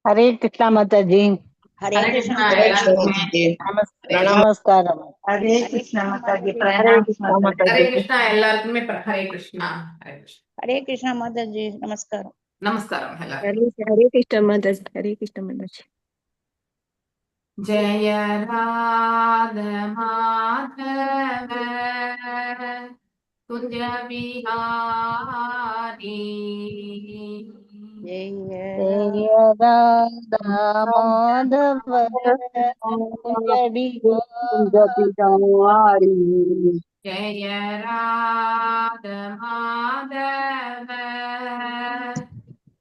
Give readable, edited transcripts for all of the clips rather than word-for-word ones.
हरे कृष्णा माता जी। हरे कृष्णा हरे कृष्णा नमस्कार। हरे कृष्णा माता जी हरे कृष्णा माता हरे जी। कृष्णा எல்லாருக்குமே ஹரே கிருஷ்ணா हरे कृष्णा माता जी नमस्कार நமஸ்காரம் எல்லாருக்கும் हरे कृष्ण माता जी हरे कृष्ण माता जी जय राधा माधव कुंज बिहारी जय जय राधा माधव कुंज बिहारी। जय राधा माधव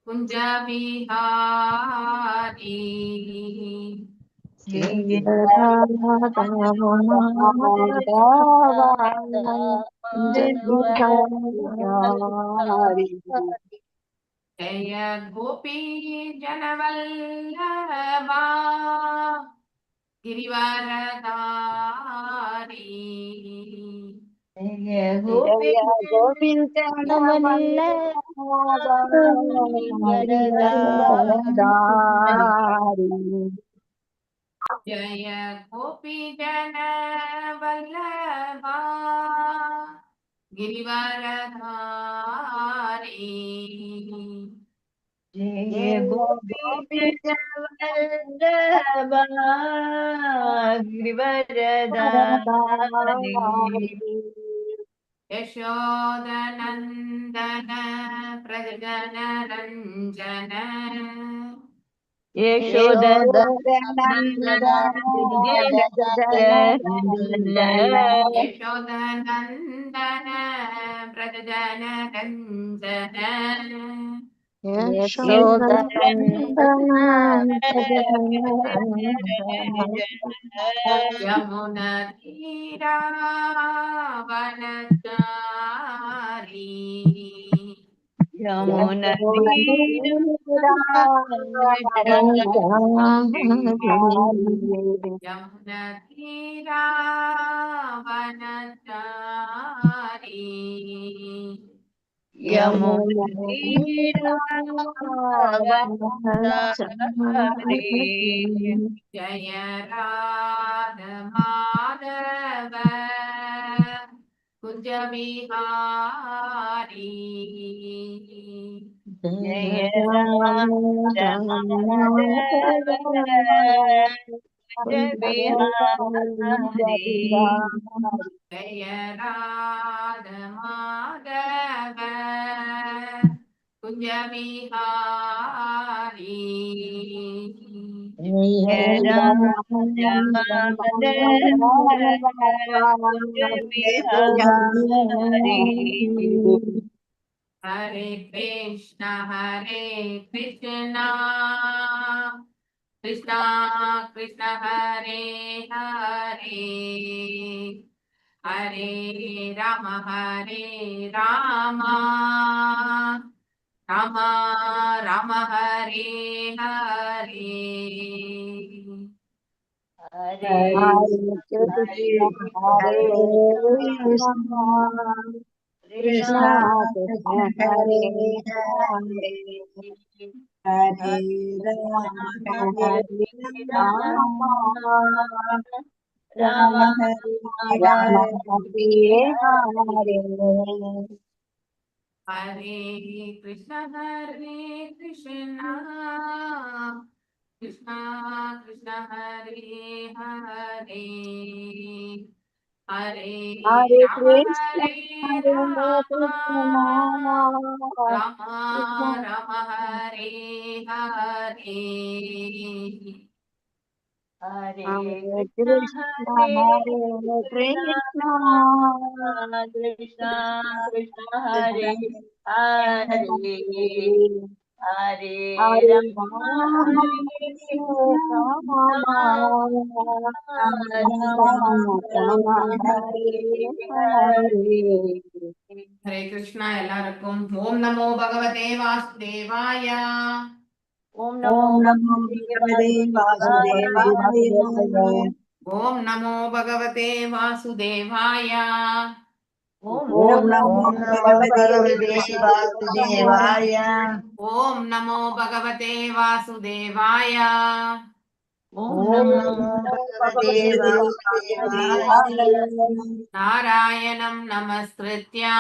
कुंज बिहारी जय राधा माधव जय गोपी जनवल्लभा गिरिवरधारी जय गोविंद जय गोपी जनवल्लभा गिरिवरधारी जय गोविंद गिरिवरधारी यशोदनन्दन प्रजनरञ्जन यशोदनन्दन प्रजनरञ्जन यमुनतीरावनचारी जय राधा माधव कुंज बिहारी जय बिहारी जय राधा माधव कुंज बिहारी हरे Krishna Krishna Krishna Hare Hare Hare Ram Ram Ram Hare Hare Hare Krishna Hare Hare Hare Ram Ram Hare Hare Krishna Krishna Krishna Hare Hare Hare Ram Ram Ram Hare Hare Hare Hare Krishna, Krishna, Hare Hare Krishna, Krishna, Krishna Krishna Hare Hare Hare, Hare, Hare Hare Rama, Rama, Hare Hare Rama, Rama Rama, Hare Hare. Hare Krishna எல்லாருக்கும். ஓம் நமோ பகவதே வாசுதேவாய. Om Namo Om Namo Bhagavate Bhagavate Vasudevaya. Vasudevaya. ஓம் நமோ பகவதே வாசுதேவாய. Om Om Namo Namo Om Namo Bhagavate Bhagavate Vasudevaya. Vasudevaya. ஓம் நமோ பகவதே வாசுதேவாய. Om Om Namo Namo Bhagavate Bhagavate Vasudevaya. Vasudevaya. நாராயணம் நமஸ்கிருத்யா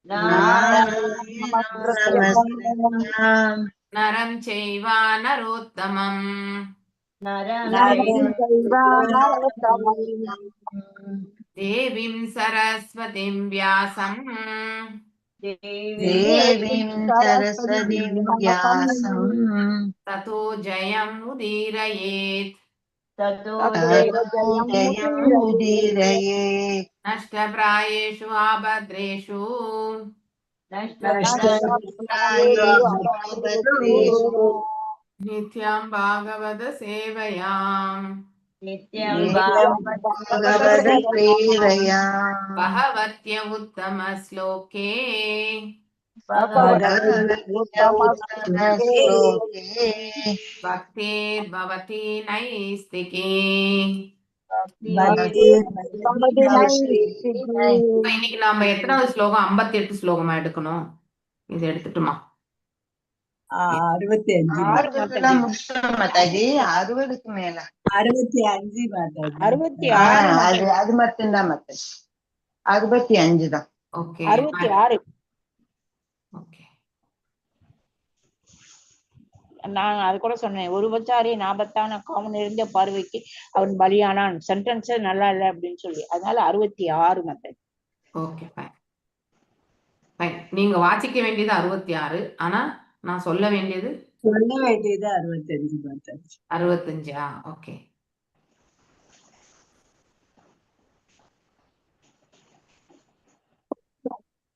Narayana Namaskrityam. நரம் செய்வ நரோத்தமம் Naram Naram Chaiva Narottamam. தேவீம் சரஸ்வதிம் வியாசம் Devi Devim Saraswatim Vyasam. ததோ ஜெயம் உதீரயேத் Tato Jayam Udirayet. நஷ்டப்ராயேஷு ஆபத்ரேஷு Nashtaprayeshu நித்யம் பாகவத சேவையாம் Nityam Nityam Bhagavata Sevaya. பகவத்ய உத்தம ஸ்லோகே Bhagavata Uttama Sloke. பக்தேர் பவதி நைஸ்திகே. Bhakti Bhakti இப்ப இன்னைக்கு நாம எத்தனாவது ஸ்லோகம்? 58 ஸ்லோகமா எடுக்கணும். இது எடுத்துட்டுமா? 65 60 முடிச்சிட்டோம் மாதாஜி. 60க்கு மேல 65 மாதாஜி. 66 அது மட்டும்தான் மாதாஜி. 65 தான். ஓகே 66. ஓகே. நான் அது கூட சொன்னேன். ஒரு பச்சாரி நாபத்தான காமன் இருந்த பார்வைக்கு அவன் பலியானான். சென்டென்ஸ் நல்லா இல்லை அப்படின்னு சொல்லி, அதனால 66 மத்த. Okay fine. ஃபைன். நீங்க வாசிக்க வேண்டியது 66. ஆனா நான் சொல்ல வேண்டியது சொல்ல வேண்டியது 65 மாதாஜி. 65. ஓகே.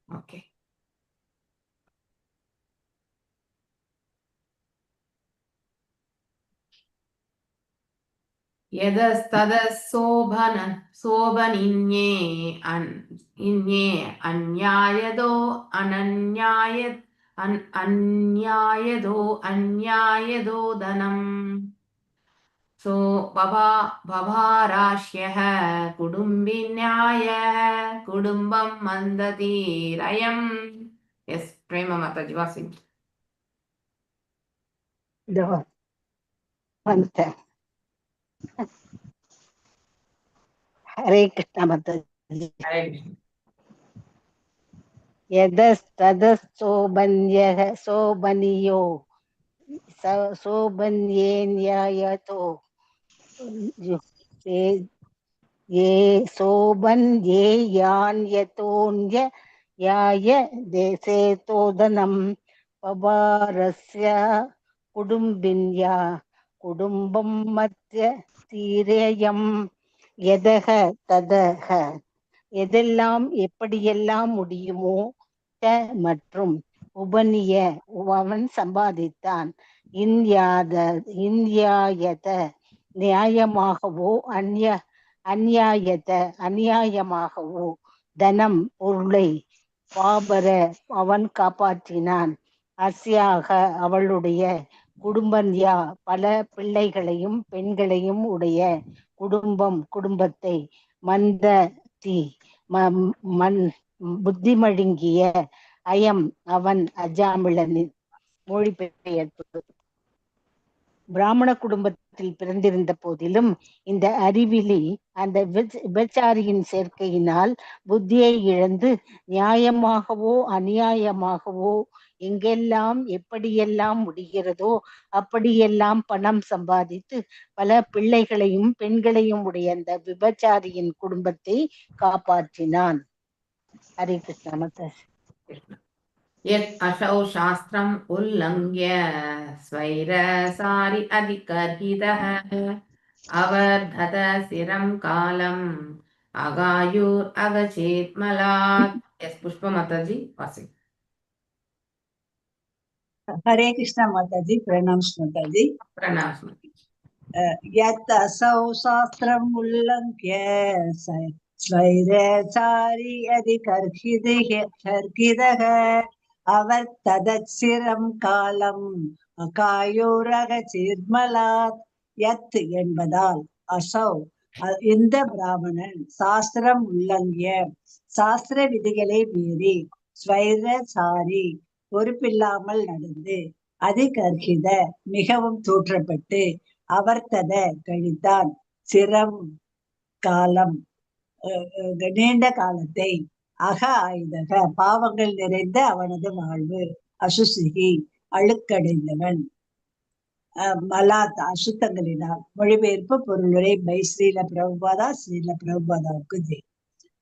ஓகே. சோபனின்யே அந்நியாயதோ அந்நியாயதோ தனம் சோ பபாராஷ்யः குடும்பின்யாய குடும்பம் மந்ததீரயம். எஸ் பிரேம மாதாஜி வாசிங்க. இதோ வந்துட்டேன். ஹரே கிருஷ்ண மத்தாஜி. ஹரே கிருஷ்ண. யதஸ்ததஸ்சோபன்யः சோபனியோ சோபன்யேன்யாயதோ ये शोभन्येयान्यतोऽन्य याय देशे तोदनं पबारस्य कुटुम्बिन्या कुटुम्बं मध्य தீரேயம். எதக ததக எதெல்லாம் எப்படியெல்லாம் முடியுமோ, த மற்றும் உபனிய அவன் சம்பாதித்தான், இந்தியாயத நியாயமாகவோ அநியாயமாகவோ தனம் பொருளை பாபர அவன் காப்பாற்றினான். அஸ்யாக அவளுடைய குடும்பன்யா பல பிள்ளைகளையும் பெண்களையும் உடைய குடும்பத்தை மந்த தி புத்திமழுங்கிய அயம் அவன் அஜாமிளனின் மொழிபெயர்ப்பு. பிராமண குடும்பத்தில் பிறந்திருந்த போதிலும் இந்த அறிவிலி அந்த விபச்சாரியின் சேர்க்கையினால் புத்தியை இழந்து நியாயமாகவோ அநியாயமாகவோ எங்கெல்லாம் எப்படியெல்லாம் முடிகிறதோ அப்படியெல்லாம் பணம் சம்பாதித்து பல பிள்ளைகளையும் பெண்களையும் உடைய அந்த விபச்சாரியின் குடும்பத்தை காப்பாற்றினான். ஹரே கிருஷ்ண மத்தாஜி. यत् अशौ शास्त्रम् उल्लङ्घ्य स्वैरसारि अधिकर्हितः அவர்தத சிரம் காலம் அகாயூர் அகச்சேத் மலாத். எஸ் புஷ்ப மாதாஜி வாசி. हरे कृष्णा माताजी, प्रणाम माताजी। பிரணாம். यत् असौ शास्त्रम् उल्लङ्घ्य स्वैरचारि यदि कर्हिदः अवर्तदत्सिरं कालम् अकायोरगचिर्मलात्. यत् என்பதால் அசௌ இந்த பிராமணன் சாஸ்திரம் உல்லங்கிய சாஸ்திர விதிகளை மீறி ஸ்வைரசாரி பொறுப்பில்லாமல் நடந்து அதிகர்ஹித மிகவும் தூற்றப்பட்டு அவர்த்தத கழித்தான் சிரம் காலம் நீண்ட காலத்தை அக ஆயுதக பாவங்கள் நிறைந்த அவனது வாழ்வு அசுசிகி அழுக்கடைந்தவன் மலாத் அசுத்தங்களினால். மொழிபெயர்ப்பு பொருளுரை பை ஸ்ரீல பிரபுபாதா. ஸ்ரீல பிரபுபாதாவுக்கு ஜெய்.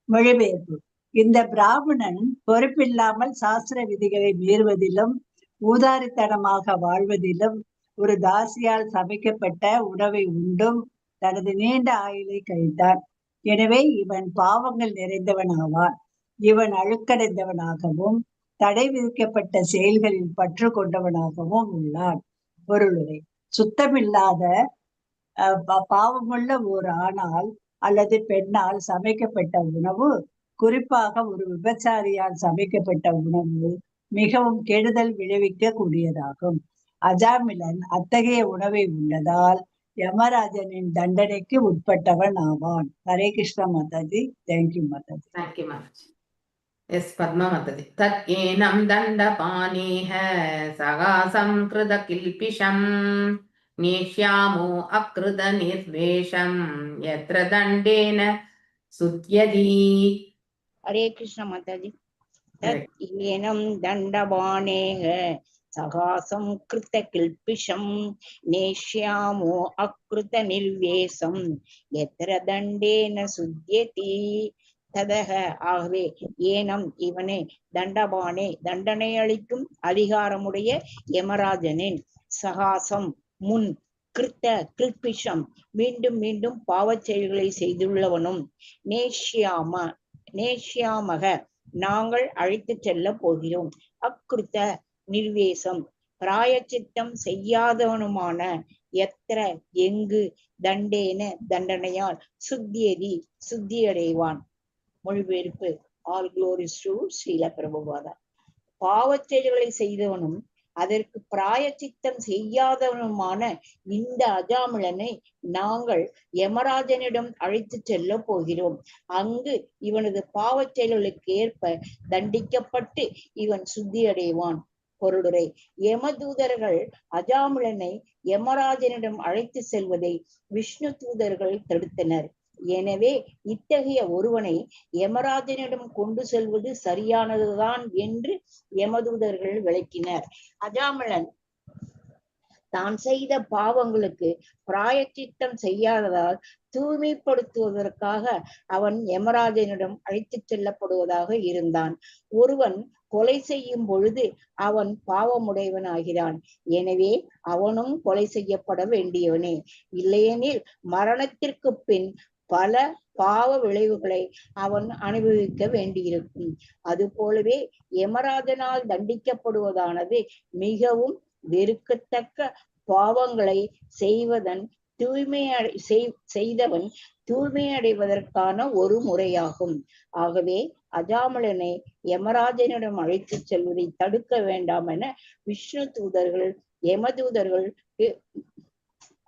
மொழிபெயர்ப்பு: இந்த பிராமணன் பொறுப்பில்லாமல் சாஸ்திர விதிகளை மீறுவதிலும் ஊதாரித்தனமாக வாழ்வதிலும் ஒரு தாசியால் சமைக்கப்பட்ட உணவை உண்டும் தனது நீண்ட ஆயுளை கழித்தான். எனவே இவன் பாவங்கள் நிறைந்தவன் ஆவான். இவன் அழுக்கடைந்தவனாகவும் தடை விதிக்கப்பட்ட செயல்களில் பற்று கொண்டவனாகவும் உள்ளான். பொருளுரை: சுத்தமில்லாத பாவமுள்ள ஒரு ஆணால் அல்லது பெண்ணால் சமைக்கப்பட்ட உணவு, குறிப்பாக ஒரு விபச்சாரியால் சமைக்கப்பட்ட உணவு மிகவும் கெடுதல் விளைவிக்க கூடியதாகும். அஜாமிலன் அத்தகைய உணவை உண்டதால் யமராஜனின் தண்டனைக்கு உட்பட்டவன் ஆவான். Hare Krishna Mataji. Thank you Mataji. Thank you Mataji. Yes Padma Mataji. தத் ஏனம் தண்டபானேஹ சகாசம் கிருத கில்பிஷம் நேஷ்யாமோ அக்ருத நிர்வேஷம் யத்ர தண்டேன சுத்யதி. ஹரே கிருஷ்ண மாதாஜி. தத் ஏனம் தண்டபானேக சகாசம் கிருத்த கில்பிஷம் நேஷ்யாமோ அக்ருத நிர்வேஷம் எத்திர தண்டேன சுத்யதி. ததக ஆகவே, ஏனம் இவனே, தண்டபானே தண்டனை அளிக்கும் அதிகாரமுடைய யமராஜனின், சகாசம் முன், கிருத்த கில்பிஷம் மீண்டும் மீண்டும் பாவச் செயல்களை செய்துள்ளவனும், நேஷ்யாமக நாங்கள் அழைத்து செல்ல போகிறோம், அக்ருத்த நிர்வேசம் பிராயச்சித்தம் செய்யாதவனுமான, எத்திர எங்கு, தண்டேன தண்டனையால், சுத்தியதி சுத்தியடைவான். மொழிபெயர்ப்பு: all glories to Srila Prabhupada. பாவச் செயல்களை செய்தவனும் அதற்கு பிராயச்சித்தம் செய்யாதவனுமான இந்த அஜாமிளனை நாங்கள் யமராஜனிடம் அழைத்து செல்ல போகிறோம். அங்கு இவனது பாவச் செயல்களுக்கு ஏற்ப தண்டிக்கப்பட்டு இவன் சுத்தியடைவான். பொருளுரை: யமதூதர்கள் அஜாமிளனை யமராஜனிடம் அழைத்து செல்வதை விஷ்ணு தூதர்கள் தடுத்தனர். எனவே இத்தகைய ஒருவனை யமராஜனிடம் கொண்டு செல்வது சரியானதுதான் என்று யமதூதர்கள் விளக்கினர். அஜாமிளன் தான் செய்த பாவங்களுக்கு பிராயச்சித்தம் செய்யாததால் தூய்மைப்படுத்துவதற்காக அவன் யமராஜனிடம் அழைத்து செல்லப்படுவதாக இருந்தான். ஒருவன் கொலை செய்யும் பொழுது அவன் பாவமுடையவன் ஆகிறான். எனவே அவனும் கொலை செய்யப்பட வேண்டியவனே. இல்லையெனில் மரணத்திற்கு பின் பல பாவ விளைவுகளை அவன் அனுபவிக்க வேண்டியிருக்கும். அது போலவே யமராஜனால் தண்டிக்கப்படுவதானது மிகவும் வெறுக்கத்தக்க பாவங்களை செய்தவன் தூய்மையடைவதற்கான ஒரு முறையாகும். ஆகவே அஜாமிளனை யமராஜனிடம் அழைத்து செல்வதை தடுக்க வேண்டாம் என விஷ்ணு தூதர்கள் யமதூதர்கள்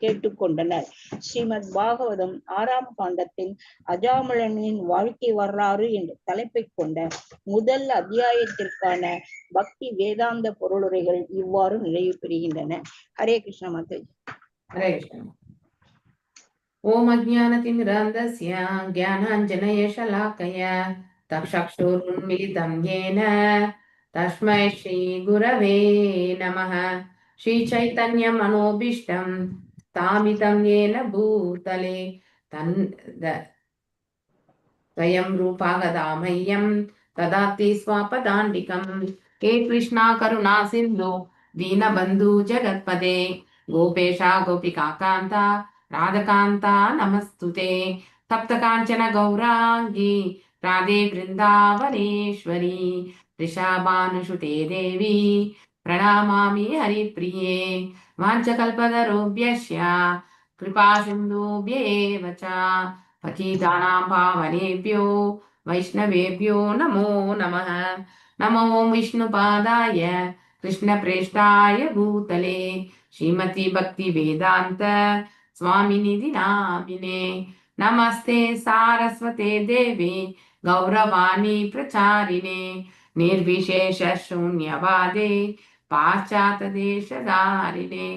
கேட்டுக்கொண்டனர். ஸ்ரீமத் பாகவதம் 6ஆம் காண்டத்தின் அஜாமிளனின் வாழ்க்கை வரலாறு என்ற தலைப்பை கொண்ட முதல் அத்தியாயத்திற்கான பக்தி வேதாந்த பொருளுரைகள் இவ்வாறு நிறைவு பெறுகின்றன. ஹரே கிருஷ்ண மாதாஜி. ஹரே கிருஷ்ணா. ஓம் அஜ்ஞானதிமிராந்தஸ்ய ஞானாஞ்சனயசலாக்கய தக்ஷுருன்மிலிதம் யேன தஸ்மை ஸ்ரீ குரவே நமः. ஸ்ரீ சைதன்ய மனோபீஷ்டம் தாமிதம் யேன பூதலே தயம் ரூபாகதாமய்யம் ததாதி ஸ்வாபதாண்டிகம். ஹே கிருஷ்ணா கருணா சிந்து தீனபந்து ஜகத்பதே கோபேஷா கோபிகா காந்தா ராதகாந்தா நமஸ்துதே தப்த காஞ்சன கௌராங்கி ராதே பிருந்தாவனேஸ்வரி ரிஷாபானுஷுதே தேவி பிரணாமாமி ஹரிப்ரியே வாஞ்சகல்பதரோப்யஸ்ய கிருபா சிந்தூப்ய ஏவ ச பதீதானாம் பாவனேभ्यो வைஷ்ணவேभ्यो நமோ நமः நமோ விஷ்ணுபாதாய कृष्णप्रेष्ठाय भूतले श्रीमती भक्ति वेदांत स्वामिनिधि नामिने नमस्ते सारस्वते देवी गौरवाणी प्रचारिणे निर्विशेष शून्यवादे पाश्चात देश धारिणे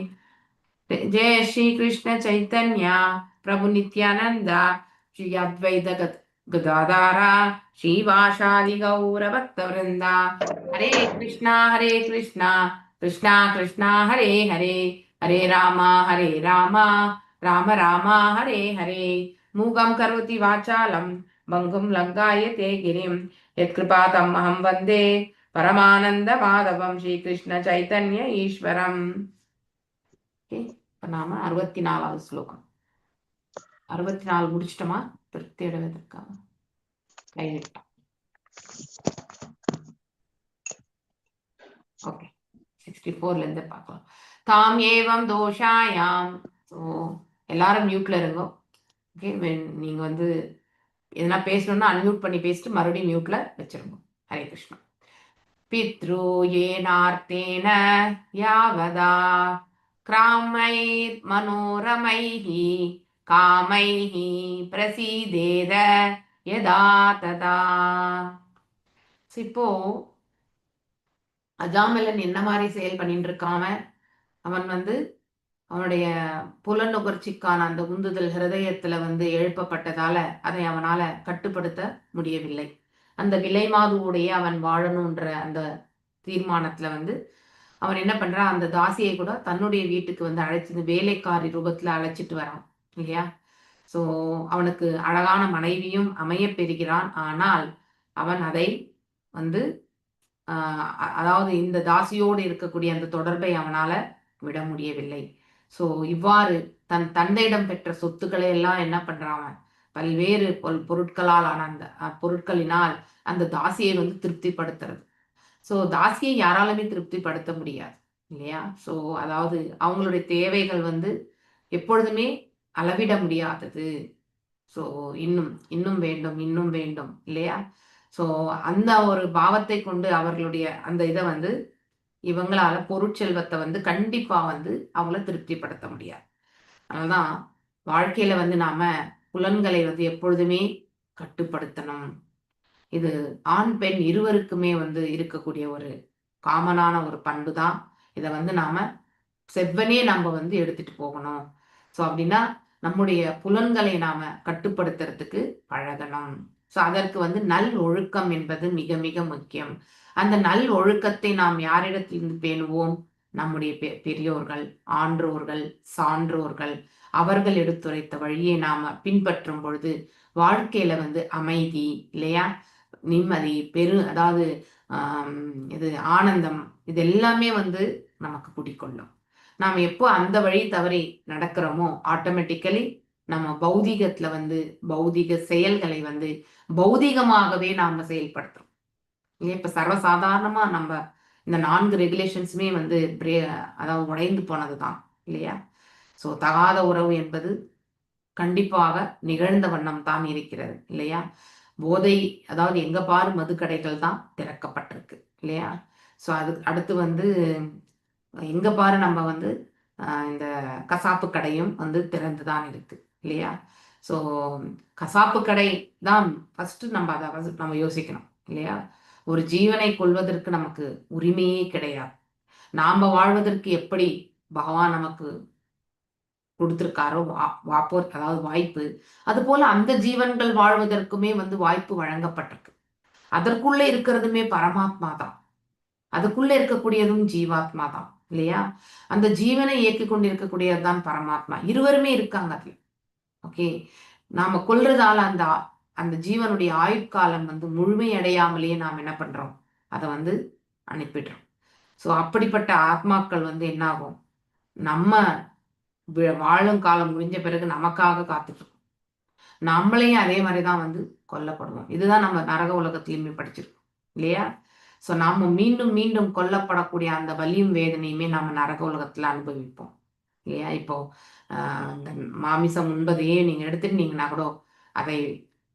जय श्री कृष्ण चैतन्य प्रभु नित्यानंद श्री अद्वैत गदाधारा श्रीवासादि गौर भक्त वृंदा हरे कृष्णा कृष्णा कृष्णा हरे हरे हरे राम राम राम हरे हरे मूगं करोति वाचालं भङ्गुं लङ्कायते गिरिं यत्कृपातमहं वन्दे परमानंद माधवं श्रीकृष्ण चैतन्य ईश्वरम्. இப்போ நாம 64வது ஸ்லோகம். 64 முடிச்சிட்டோமா? திருப்தி அடைவதற்காக கைவிட்டோம். ஓகே, 64ல இருந்து பார்க்கலாம். தாம் ஏவம் தோஷாயாம். ஸோ எல்லாரும் மியூட்ல இருங்க. ஓகே, நீங்க வந்து எதனா பேசணும்னா அன்மியூட் பண்ணி பேசிட்டு மறுபடியும் மியூட்ல வச்சிருங்க. ஹரே கிருஷ்ணா. பித்ரு ஏனார்த்தேன யாவதா கிராமைர் மனோரமைஹி காமைஹி பிரசீதேத யதா ததா. இப்போ அஜாமிலன் என்ன மாதிரி செயல் பண்ணிட்டு இருக்காம, அவன் வந்து அவனுடைய புலநுகர்ச்சிக்கான அந்த உந்துதல் ஹிருதயத்துல வந்து எழுப்பப்பட்டதால அதை அவனால கட்டுப்படுத்த முடியவில்லை. அந்த விலைமாதுவுடைய அவன் வாழணுன்ற அந்த தீர்மானத்துல வந்து அவன் என்ன பண்றான், அந்த தாசியை கூட தன்னுடைய வீட்டுக்கு வந்து அழைச்சிட்டு வேலைக்காரி ரூபத்துல அழைச்சிட்டு வரான் இல்லையா. ஸோ அவனுக்கு அழகான மனைவியும் அமைய பெறுகிறான். ஆனால் அவன் அதை வந்து அதாவது இந்த தாசியோடு இருக்கக்கூடிய அந்த தொடர்பை அவனால விட முடியவில்லை. ஸோ இவ்வாறு தன் தந்தையிடம் பெற்ற சொத்துக்களை எல்லாம் என்ன பண்றான், பல்வேறு பொருட்களால் ஆன அந்த பொருட்களினால் அந்த தாசியை வந்து திருப்திப்படுத்துறது. ஸோ தாசியை யாராலுமே திருப்திப்படுத்த முடியாது இல்லையா. ஸோ அதாவது அவங்களுடைய தேவைகள் வந்து எப்பொழுதுமே அளவிட முடியாதது. ஸோ இன்னும் இன்னும் வேண்டும் இன்னும் வேண்டும் இல்லையா. ஸோ அந்த ஒரு பாவத்தை கொண்டு அவர்களுடைய அந்த இதை வந்து இவங்களால பொருட்செல்வத்தை வந்து கண்டிப்பா வந்து அவங்கள திருப்திப்படுத்த முடியாது. அதனால்தான் வாழ்க்கையில வந்து நாம புலன்களை வந்து எப்பொழுதுமே கட்டுப்படுத்தணும். இது ஆண் பெண் இருவருக்குமே வந்து இருக்கக்கூடிய ஒரு காமனான ஒரு பண்பு தான். இதை வந்து நாம செவ்வனே நம்ம வந்து எடுத்துட்டு போகணும். ஸோ அப்படின்னா நம்முடைய புலன்களை நாம கட்டுப்படுத்துறதுக்கு பழகணும். ஸோ அதற்கு வந்து நல் ஒழுக்கம் என்பது மிக மிக முக்கியம். அந்த நல் ஒழுக்கத்தை நாம் யாரிடத்திலிருந்து பேணுவோம்? நம்முடைய பெரியோர்கள், ஆன்றோர்கள், சான்றோர்கள், அவர்கள் எடுத்துரைத்த வழியை நாம பின்பற்றும் பொழுது வாழ்க்கையில வந்து அமைதி இல்லையா, நிம்மதி, அதாவது இது ஆனந்தம், இது எல்லாமே வந்து நமக்கு குடிக்கொள்ளும். நாம் எப்போ அந்த வழி தவறி நடக்கிறோமோ ஆட்டோமேட்டிக்கலி நம்ம பௌதிகத்துல வந்து பௌதிக செயல்களை வந்து பௌதிகமாகவே நாம செயல்படுத்துறோம். இப்ப சர்வசாதாரணமா நம்ம இந்த 4 ரெகுலேஷன்ஸுமே வந்து அதாவது உடைந்து போனதுதான் இல்லையா. ஸோ தகாத உறவு என்பது கண்டிப்பாக நிகழ்ந்த வண்ணம் தான் இருக்கிறது இல்லையா. போதை, அதாவது எங்க பாரு மதுக்கடைகள் தான் திறக்கப்பட்டிருக்கு இல்லையா. ஸோ அடுத்து வந்து எங்க பாரு நம்ம வந்து இந்த கசாப்பு கடையும் வந்து திறந்துதான் இருக்கு இல்லையா. ஸோ கசாப்பு கடை தான் ஃபர்ஸ்ட் நம்ம அதை நம்ம யோசிக்கணும் இல்லையா. ஒரு ஜீவனை கொள்வதற்கு நமக்கு உரிமையே கிடையாது. நாம வாழ்வதற்கு எப்படி பகவான் நமக்கு கொடுத்திருக்காரோ அதாவது வாய்ப்பு, அது போல அந்த ஜீவன்கள் வாழ்வதற்குமே வந்து வாய்ப்பு வழங்கப்பட்டிருக்கு. அதற்குள்ள இருக்கிறதுமே பரமாத்மா தான், அதுக்குள்ள இருக்கக்கூடியதும் ஜீவாத்மா தான் இல்லையா. அந்த ஜீவனை இயக்கி கொண்டிருக்கக்கூடியதுதான் பரமாத்மா. இருவருமே இருக்காங்க அதுல. ஓகே, நாம கொல்றதால அந்த ஜீவனுடைய ஆயுட்காலம் வந்து முழுமையடையாமலேயே நாம் என்ன பண்றோம், அதை வந்து அனுப்பிடுறோம். ஸோ அப்படிப்பட்ட ஆத்மாக்கள் வந்து என்ன ஆகும், நம்ம வாழும் காலம் முடிஞ்ச பிறகு நமக்காக காத்துட்டு இருக்கும். நம்மளையும் அதே மாதிரிதான் வந்து கொல்லப்படுவோம். இதுதான் நம்ம நரக உலகத்திலுமே படிச்சிருக்கோம் இல்லையா? சோ நாம மீண்டும் மீண்டும் கொல்லப்படக்கூடிய அந்த வலியும் வேதனையுமே நம்ம நரக உலகத்துல அனுபவிப்போம் இல்லையா? இப்போ இந்த மாமிசம் உண்பதையே நீங்க எடுத்துட்டீங்கன்னா கூட அதை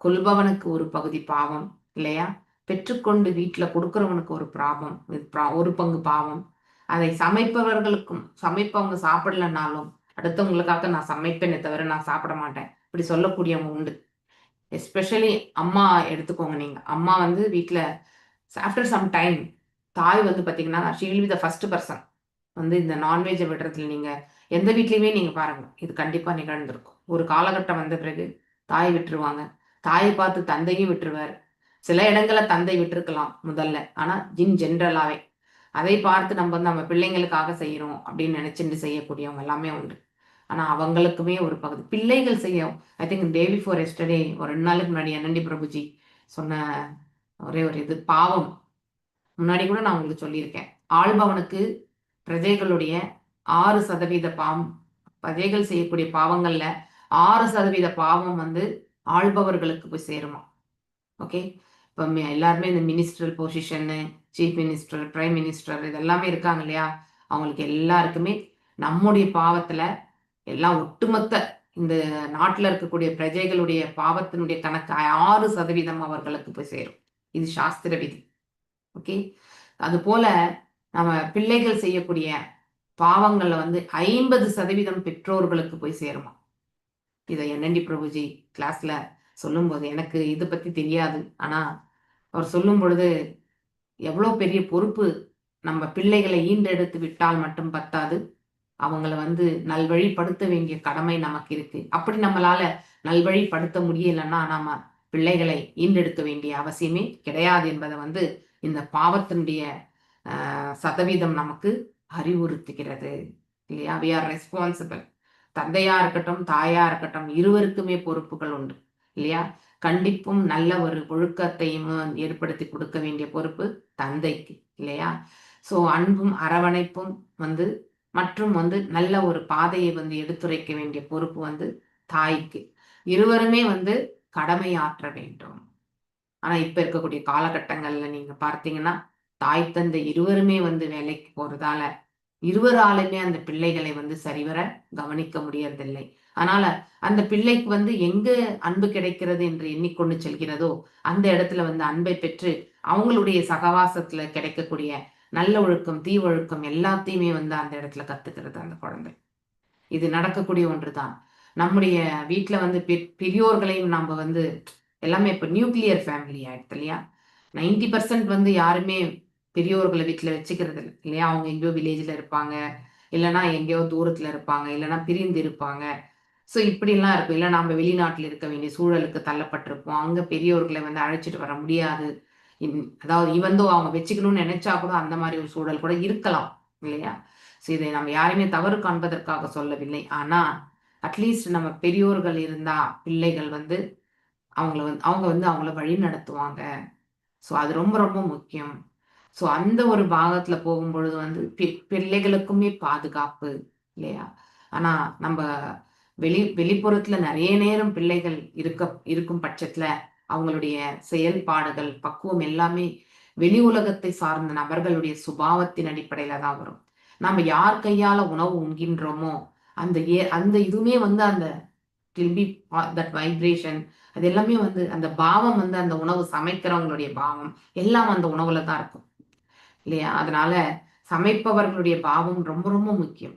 கொல்பவனுக்கு ஒரு பகுதி பாவம் இல்லையா? பெற்றுக்கொண்டு வீட்டுல கொடுக்கிறவனுக்கு ஒரு ஒரு பங்கு பாவம். அதை சமைப்பவங்க சாப்பிடலனாலும் அடுத்தவங்களுக்காக நான் சமைப்பேனே தவிர நான் சாப்பிட மாட்டேன் இப்படி சொல்லக்கூடியவங்க உண்டு. எஸ்பெஷலி அம்மா எடுத்துக்கோங்க. நீங்க அம்மா வந்து வீட்டுல ஆஃப்டர் சம் டைம் தாய் வந்து பாத்தீங்கன்னா she will be the first person வந்து இந்த நான்வெஜ்ஜை விடுறதுல. நீங்க எந்த வீட்லயுமே நீங்க பாருங்க, இது கண்டிப்பா நிகழ்ந்திருக்கும். ஒரு காலகட்டம் வந்த பிறகு தாய் விட்டுருவாங்க, தாயை பார்த்து தந்தையும் விட்டுருவார். சில இடங்களை தந்தை விட்டுருக்கலாம் முதல்ல, ஆனா ஜென்ரலாவே அதை பார்த்து நம்ம வந்து நம்ம பிள்ளைங்களுக்காக செய்யறோம் அப்படின்னு நினைச்சுட்டு செய்யக்கூடியவங்க எல்லாமே உண்டு. ஆனா அவங்களுக்குமே ஒரு பகுதி பிள்ளைகள் செய்யும். I think day before yesterday ஒரு 2 நாளுக்கு முன்னாடி அண்ணண்டி பிரபுஜி சொன்ன ஒரே ஒரு இது பாவம். முன்னாடி கூட நான் உங்களுக்கு சொல்லியிருக்கேன், ஆள்பவனுக்கு பிரஜைகளுடைய 6% பாவம், பிரஜைகள் செய்யக்கூடிய பாவங்கள்ல 6% பாவம் வந்து ஆள்பவர்களுக்கு போய் சேருமா. ஓகே, இப்போ எல்லாருமே இந்த மினிஸ்டர் பொசிஷன்னு, சீஃப் மினிஸ்டர், பிரைம் மினிஸ்டர் இதெல்லாமே இருக்காங்க இல்லையா? அவங்களுக்கு எல்லாருக்குமே நம்முடைய பாவத்துல எல்லாம் ஒட்டுமொத்த இந்த நாட்டுல இருக்கக்கூடிய பிரஜைகளுடைய பாவத்தினுடைய கணக்கு 6% அவர்களுக்கு போய் சேரும். இது சாஸ்திர விதி. ஓகே, அது போல நம்ம பிள்ளைகள் செய்யக்கூடிய பாவங்கள்ல வந்து 50% பெற்றோர்களுக்கு போய் சேருமா. இதை என்என்டி பிரபுஜி கிளாஸ்ல சொல்லும் போது எனக்கு இது பத்தி தெரியாது, ஆனா அவர் சொல்லும் பொழுது எவ்வளவு பெரிய பொறுப்பு. நம்ம பிள்ளைகளை ஈண்டெடுத்து விட்டால் மட்டும் பத்தாது, அவங்கள வந்து நல்வழிப்படுத்த வேண்டிய கடமை நமக்கு இருக்கு. அப்படி நம்மளால நல்வழிப்படுத்த முடியலன்னா நாம பிள்ளைகளை ஈண்டெடுக்க வேண்டிய அவசியமே கிடையாது என்பதை வந்து இந்த பாவத்தினுடைய சதவீதம் நமக்கு அறிவுறுத்துகிறது இல்லையா? we are responsible. தந்தையா இருக்கட்டும் தாயா இருக்கட்டும் இருவருக்குமே பொறுப்புகள் உண்டு இல்லையா? கண்டிப்பும் நல்ல ஒரு ஒழுக்கத்தையும் ஏற்படுத்தி கொடுக்க வேண்டிய பொறுப்பு தந்தைக்கு இல்லையா? சோ அன்பும் அரவணைப்பும் வந்து மற்றும் வந்து நல்ல ஒரு பாதையை வந்து எடுத்துரைக்க வேண்டிய பொறுப்பு வந்து தாய்க்கு. இருவருமே வந்து கடமை ஆற்ற வேண்டும். ஆனா இப்ப இருக்கக்கூடிய காலகட்டங்கள்ல நீங்க பார்த்தீங்கன்னா தாய் தந்தை இருவருமே வந்து வேலைக்கு போறதால இருவராலுமே அந்த பிள்ளைகளை வந்து சரிவர கவனிக்க முடியறதில்லை. அதனால அந்த பிள்ளைக்கு வந்து எங்க அன்பு கிடைக்கிறது என்று எண்ணிக்கொண்டு செல்கிறதோ அந்த இடத்துல வந்து அன்பை பெற்று அவங்களுடைய சகவாசத்துல கிடைக்கக்கூடிய நல்ல ஒழுக்கம், தீ ஒழுக்கம் எல்லாத்தையுமே வந்து அந்த இடத்துல கத்துக்கிறது அந்த குழந்தை. இது நடக்கக்கூடிய ஒன்றுதான். நம்முடைய வீட்டுல வந்து பெரியோர்களையும் நம்ம வந்து எல்லாமே இப்ப நியூக்ளியர் ஃபேமிலி ஆயிடுது இல்லையா? 90% வந்து யாருமே பெரியோர்களை வீட்டுல வச்சுக்கிறது இல்லை இல்லையா? அவங்க எங்கேயோ வில்லேஜ்ல இருப்பாங்க, இல்லைன்னா எங்கேயோ தூரத்துல இருப்பாங்க, இல்லைன்னா பிரிந்து இருப்பாங்க. ஸோ இப்படிலாம் இருக்கும். இல்லை நம்ம வெளிநாட்டில் இருக்க வேண்டிய சூழலுக்கு தள்ளப்பட்டிருப்போம், அங்க பெரியோர்களை வந்து அழைச்சிட்டு வர முடியாது. அதாவது இவந்தோ அவங்க வச்சுக்கணும்னு நினைச்சா கூட அந்த மாதிரி ஒரு சூழல் கூட இருக்கலாம் இல்லையா? ஸோ இதை நம்ம யாரையுமே தவறு காண்பதற்காக சொல்லவில்லை. ஆனா அட்லீஸ்ட் நம்ம பெரியோர்கள் இருந்தா பிள்ளைகள் வந்து அவங்க வந்து அவங்கள வழி நடத்துவாங்க. ஸோ அது ரொம்ப ரொம்ப முக்கியம். ஸோ அந்த ஒரு பாகத்துல போகும்பொழுது வந்து பிள்ளைகளுக்குமே பாதுகாப்பு இல்லையா? ஆனா நம்ம வெளிப்புறத்துல நிறைய நேரம் பிள்ளைகள் இருக்கும் பட்சத்துல அவங்களுடைய செயல்பாடுகள், பக்குவம் எல்லாமே வெளி உலகத்தை சார்ந்த நபர்களுடைய சுபாவத்தின் அடிப்படையில தான் வரும். நம்ம யார் கையால உணவு உண்கின்றோமோ அந்த இதுவுமே வந்து அந்த தட் வைப்ரேஷன் அது எல்லாமே வந்து அந்த பாவம் வந்து அந்த உணவு சமைக்கிறவங்களுடைய பாவம் எல்லாம் அந்த உணவுல தான் இருக்கும் இல்லையா? அதனால சமைப்பவர்களுடைய பாவம் ரொம்ப ரொம்ப முக்கியம்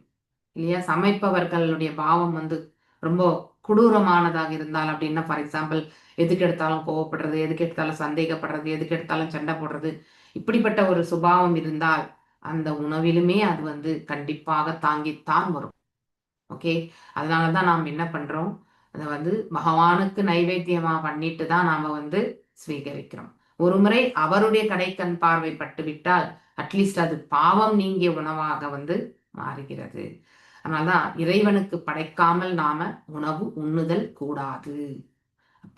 இல்லையா? சமைப்பவர்களுடைய பாவம் வந்து ரொம்ப கொடூரமானதாக இருந்தால் அப்படின்னா, ஃபார் எக்ஸாம்பிள் எதுக்கு எடுத்தாலும் கோவப்படுறது, எதுக்கு எடுத்தாலும் சந்தேகப்படுறது, எதுக்கு எடுத்தாலும் சண்டை போடுறது, இப்படிப்பட்ட ஒரு சுபாவம் இருந்தால் அந்த உணவிலுமே அது வந்து கண்டிப்பாக தாங்கித்தான் வரும். ஓகே, அதனாலதான் நாம் என்ன பண்றோம், அதை வந்து பகவானுக்கு நைவேத்தியமா பண்ணிட்டு தான் நாம வந்து ஸ்வீகரிக்கிறோம். ஒரு முறை அவருடைய கடைக்கண் பார்வை பட்டு விட்டால் அட்லீஸ்ட் அது பாவம் நீங்கிய உணவாக வந்து மாறுகிறது. அதனால்தான் இறைவனுக்கு படைக்காமல் நாம உணவு உண்ணுதல் கூடாது.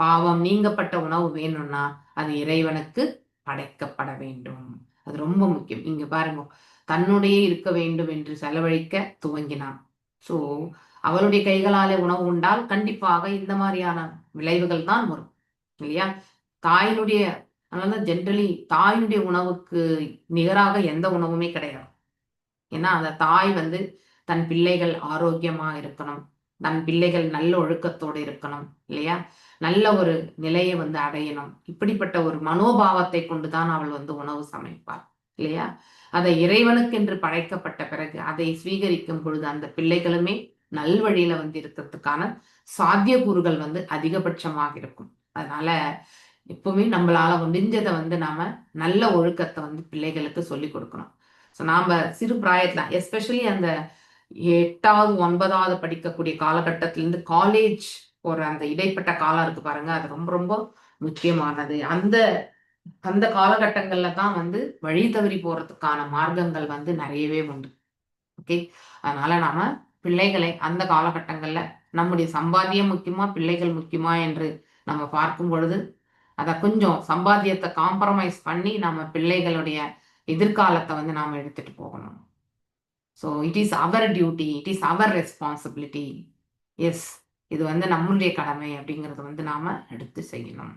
பாவம் நீங்கப்பட்ட உணவு வேணும்னா அது இறைவனுக்கு படைக்கப்பட வேண்டும். அது ரொம்ப முக்கியம். இங்க பாருங்க, தன்னுடைய இருக்க வேண்டும் என்று செலவழிக்க துவங்கினான். ஸோ அவளுடைய கைகளாலே உணவு உண்டால் கண்டிப்பாக இந்த மாதிரியான விளைவுகள் தான் வரும் இல்லையா. தாயினுடைய அதனால ஜென்ரலி தாயினுடைய உணவுக்கு நிகராக எந்த உணவுமே கிடையாது. ஏன்னா அந்த தாய் வந்து தன் பிள்ளைகள் ஆரோக்கியமா இருக்கணும், தன் பிள்ளைகள் நல்ல ஒழுக்கத்தோடு இருக்கணும் இல்லையா, நல்ல ஒரு நிலையை வந்து அடையணும், இப்படிப்பட்ட ஒரு மனோபாவத்தை கொண்டுதான் அவள் வந்து உணவு சமைப்பாள் இல்லையா. அதை இறைவனுக்கென்று படைக்கப்பட்ட பிறகு அதை ஸ்வீகரிக்கும் பொழுது அந்த பிள்ளைகளுமே நல்வழியில வந்து இருக்கிறதுக்கான சாத்தியக்கூறுகள் வந்து அதிகபட்சமாக இருக்கும். அதனால எப்பவுமே நம்மளால முடிஞ்சதை வந்து நாம நல்ல ஒழுக்கத்தை வந்து பிள்ளைகளுக்கு சொல்லி கொடுக்கணும். ஸோ நாம சிறு பிராயத்துல எஸ்பெஷலி அந்த 8வது 9வது படிக்கக்கூடிய காலகட்டத்திலிருந்து காலேஜ் ஒரு அந்த இடைப்பட்ட காலம் இருக்கு பாருங்க, அது ரொம்ப ரொம்ப முக்கியமானது. அந்த அந்த காலகட்டங்கள்ல தான் வந்து வழி தவறி போறதுக்கான மார்க்கங்கள் வந்து நிறையவே உண்டு. ஓகே, அதனால நாம பிள்ளைகளை அந்த காலகட்டங்கள்ல நம்முடைய சம்பாத்தியம் முக்கியமா பிள்ளைகள் முக்கியமா என்று நம்ம பார்க்கும் பொழுது அதை கொஞ்சம் சம்பாத்தியத்தை காம்ப்ரமைஸ் பண்ணி நம்ம பிள்ளைகளுடைய எதிர்காலத்தை வந்து நாம எடுத்துட்டு போகணும். So it is our duty, it is our responsibility. Yes, இது வந்து நம்மளுடைய கடமை அப்படிங்கிறது வந்து நாம எடுத்து செய்யணும்.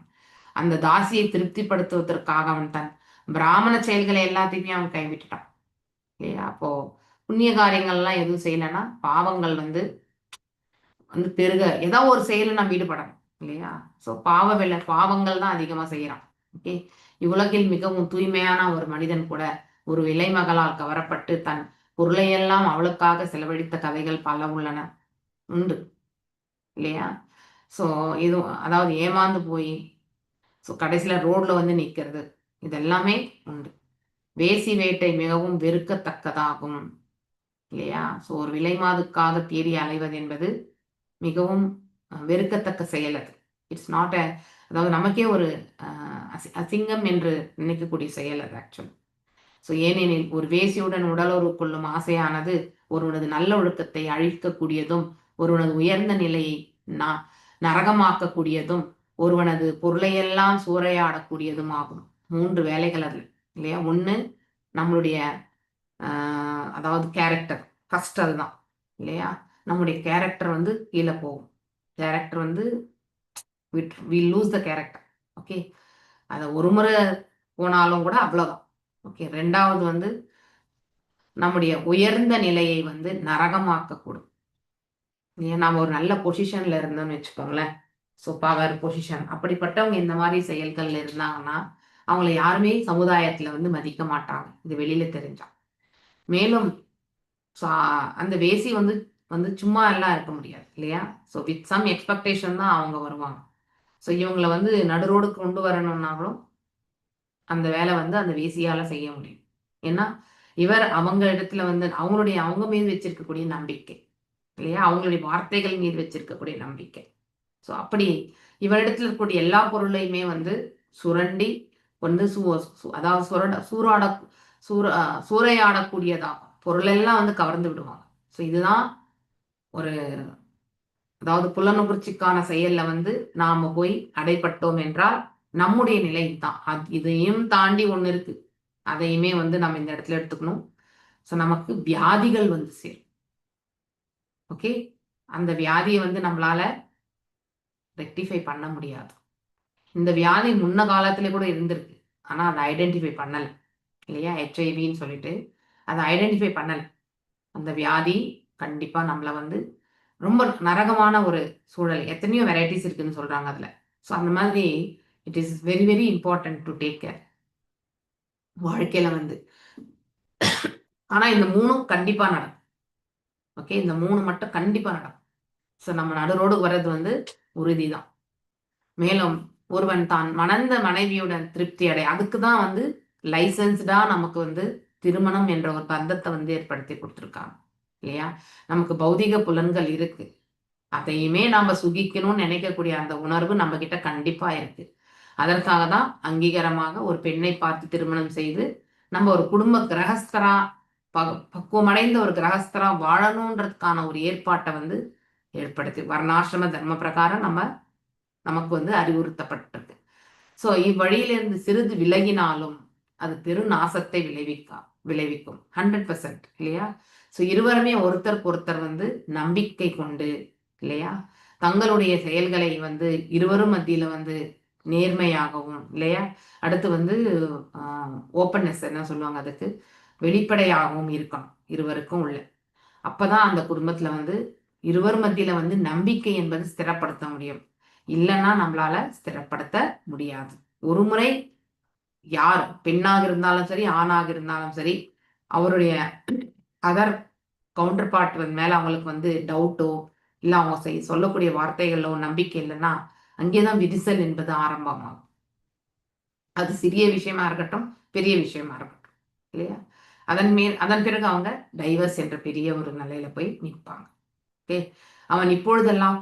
அந்த தாசியை திருப்திப்படுத்துவதற்காக அவன் தன் பிராமண செயல்களை எல்லாத்தையுமே அவன் கைவிட்டுட்டான் இல்லையா. அப்போ புண்ணிய காரியங்கள்லாம் எதுவும் செய்யலைன்னா பாவங்கள் வந்து வந்து பெருக ஏதோ ஒரு செயல நம்ம ஈடுபடணும் இல்லையா. ஸோ பாவங்கள் தான் அதிகமா செய்யறான். ஓகே, இவ்வுலகில் மிகவும் தூய்மையான ஒரு மனிதன் கூட ஒரு விலை மகளால் கவரப்பட்டு தன் பொருளையெல்லாம் அவளுக்காக செலவழித்த கதைகள் பல உண்டு இல்லையா. ஸோ இது அதாவது ஏமாந்து போய் ஸோ கடைசியில ரோட்ல வந்து நிற்கிறது, இதெல்லாமே உண்டு. வேசி வேட்டை மிகவும் வெறுக்கத்தக்கதாகும் இல்லையா. ஸோ ஒரு விலை மாதுக்காக தேடி அலைவது என்பது மிகவும் வெறுக்கத்தக்க செயல். அது இட்ஸ் நாட் அதாவது நமக்கே ஒரு அசிங்கம் என்று நினைக்கக்கூடிய செயல் அது ஆக்சுவலி. ஸோ ஏனெனில் ஒரு வேசியுடன் உடலுறவு கொள்ளும் ஆசையானது ஒருவனது நல்ல ஒழுக்கத்தை அழிக்கக்கூடியதும் ஒருவனது உயர்ந்த நிலையை நரகமாக்கக்கூடியதும் ஒருவனது பொருளையெல்லாம் சூறையாடக்கூடியதும் ஆகும். 3 வேலைகள் அது இல்லையா. ஒண்ணு நம்மளுடைய அதாவது கேரக்டர் ஃபர்ஸ்ட், அதுதான் இல்லையா. நம்முடைய கேரக்டர் வந்து கீழே போகும். கேரக்டர் வந்து we lose the character. Okay, அதை ஒரு முறை போனாலும் கூட அவ்வளவுதான். ஓகே, 2வது வந்து நம்முடைய உயர்ந்த நிலையை வந்து நரகமாக்கக்கூடும். நாம ஒரு நல்ல பொசிஷன்ல இருந்தோம்னு வச்சுக்கோங்களேன், ஸோ பவர் பொசிஷன் அப்படிப்பட்டவங்க இந்த மாதிரி செயல்கள்ல இருந்தாங்கன்னா அவங்களை யாருமே சமுதாயத்துல வந்து மதிக்க மாட்டாங்க, இது வெளியில தெரிஞ்சா. மேலும் அந்த வேசி வந்து வந்து சும்மா எல்லாம் இருக்க முடியாது இல்லையா. ஸோ வித் சம் எக்ஸ்பெக்டேஷன் தான் அவங்க வருவாங்க. ஸோ இவங்களை வந்து நடுரோடு கொண்டு வரணும்னாலும் அந்த வேலை வந்து அந்த வேசியால செய்ய முடியும். ஏன்னா இவர் அவங்க இடத்துல வந்து அவங்க மீது வச்சிருக்கக்கூடிய நம்பிக்கை இல்லையா, அவங்களுடைய வார்த்தைகள் மீது வச்சிருக்கக்கூடிய நம்பிக்கை. ஸோ அப்படி இவரிடத்துல இருக்கக்கூடிய எல்லா பொருளையுமே வந்து சுரண்டி வந்து அதாவது சூறையாடக்கூடியதாகும். பொருளெல்லாம் வந்து கவர்ந்து விடுவாங்க. ஸோ இதுதான் ஒரு அதாவது புலனுணர்ச்சிக்கான செயல்ல வந்து நாம போய் அடைப்பட்டோம் என்றால் நம்முடைய நிலை தான். இதையும் தாண்டி ஒண்ணு இருக்கு, அதையுமே வந்து நம்ம இந்த இடத்துல எடுத்துக்கணும். ஸோ நமக்கு வியாதிகள் வந்து சேரும். ஓகே, அந்த வியாதியை வந்து நம்மளால ரெக்டிஃபை பண்ண முடியாது. இந்த வியாதி முன்ன காலத்துல கூட இருந்திருக்கு, ஆனா அதை ஐடென்டிஃபை பண்ணல இல்லையா. HIV சொல்லிட்டு அதை ஐடென்டிஃபை பண்ணல. அந்த வியாதி கண்டிப்பா நம்மள வந்து ரொம்ப நரகமான ஒரு சூழல், எத்தனையோ வெரைட்டிஸ் இருக்குன்னு சொல்றாங்க அதுல. ஸோ அந்த மாதிரி it is very very important to take care வாழ்க்கையில வந்து. ஆனா இந்த 3ம் கண்டிப்பா நடக்கும். ஓகே, இந்த 3 மட்டும் கண்டிப்பா நடக்கும். ஸோ நம்ம நடுரோடு வர்றது வந்து உறுதிதான். மேலும் ஒருவன் தான் மணந்த மனைவியுடன் திருப்தி அடை, அதுக்கு தான் வந்து லைசன்ஸ்டா நமக்கு வந்து திருமணம் என்ற ஒரு பந்தத்தை வந்து ஏற்படுத்தி கொடுத்துருக்காங்க இல்லையா. நமக்கு பௌதிக புலன்கள் இருக்கு, அதையுமே நாம சுகிக்கணும்னு நினைக்கக்கூடிய அந்த உணர்வு நம்ம கிட்ட கண்டிப்பா இருக்கு. அதற்காக தான் அங்கீகாரமாக ஒரு பெண்ணை பார்த்து திருமணம் செய்து நம்ம ஒரு குடும்ப கிரகஸ்தரா பக்குவமடைந்த ஒரு கிரகஸ்தரா வாழணுன்றதுக்கான ஒரு ஏற்பாட்டை வந்து ஏற்படுத்தி வர்ணாசிரம தர்ம பிரகாரம் நமக்கு வந்து அறிவுறுத்தப்பட்டிருக்கு. ஸோ இவ்வழியிலிருந்து சிறிது விலகினாலும் அது பெரு நாசத்தை விளைவிக்கும் 100% இல்லையா. ஸோ இருவருமே ஒருத்தருக்கு ஒருத்தர் வந்து நம்பிக்கை கொண்டு இல்லையா, தங்களுடைய செயல்களை வந்து இருவரும் மத்தியில வந்து நேர்மையாகவும் இல்லையா, அடுத்து வந்து ஓப்பன்னஸ் என்ன சொல்லுவாங்க அதுக்கு, வெளிப்படையாகவும் இருக்கணும் இருவருக்கும் உள்ள. அப்பதான் அந்த குடும்பத்துல வந்து இருவர் மத்தியில வந்து நம்பிக்கை என்பது ஸ்திரப்படுத்த முடியும். இல்லைன்னா நம்மளால ஸ்திரப்படுத்த முடியாது. ஒரு முறை யார் பெண்ணாக இருந்தாலும் சரி, ஆணாக இருந்தாலும் சரி, அவருடைய அதர் கவுண்டர் பார்ட் மேல அவங்களுக்கு வந்து டவுட்டோ இல்ல அவங்க சொல்லக்கூடிய வார்த்தைகளோ நம்பிக்கை இல்லைன்னா அங்கேதான் விரிசல் என்பது ஆரம்பமாகும். அது சிறிய விஷயமா இருக்கட்டும், பெரிய விஷயமா இருக்கட்டும் இல்லையா. அதன் பிறகு அவங்க டைவர்ஸ் என்ற பெரிய ஒரு நிலையில போய் நிற்பாங்க. ஓகே, அவன் இப்பொழுதெல்லாம்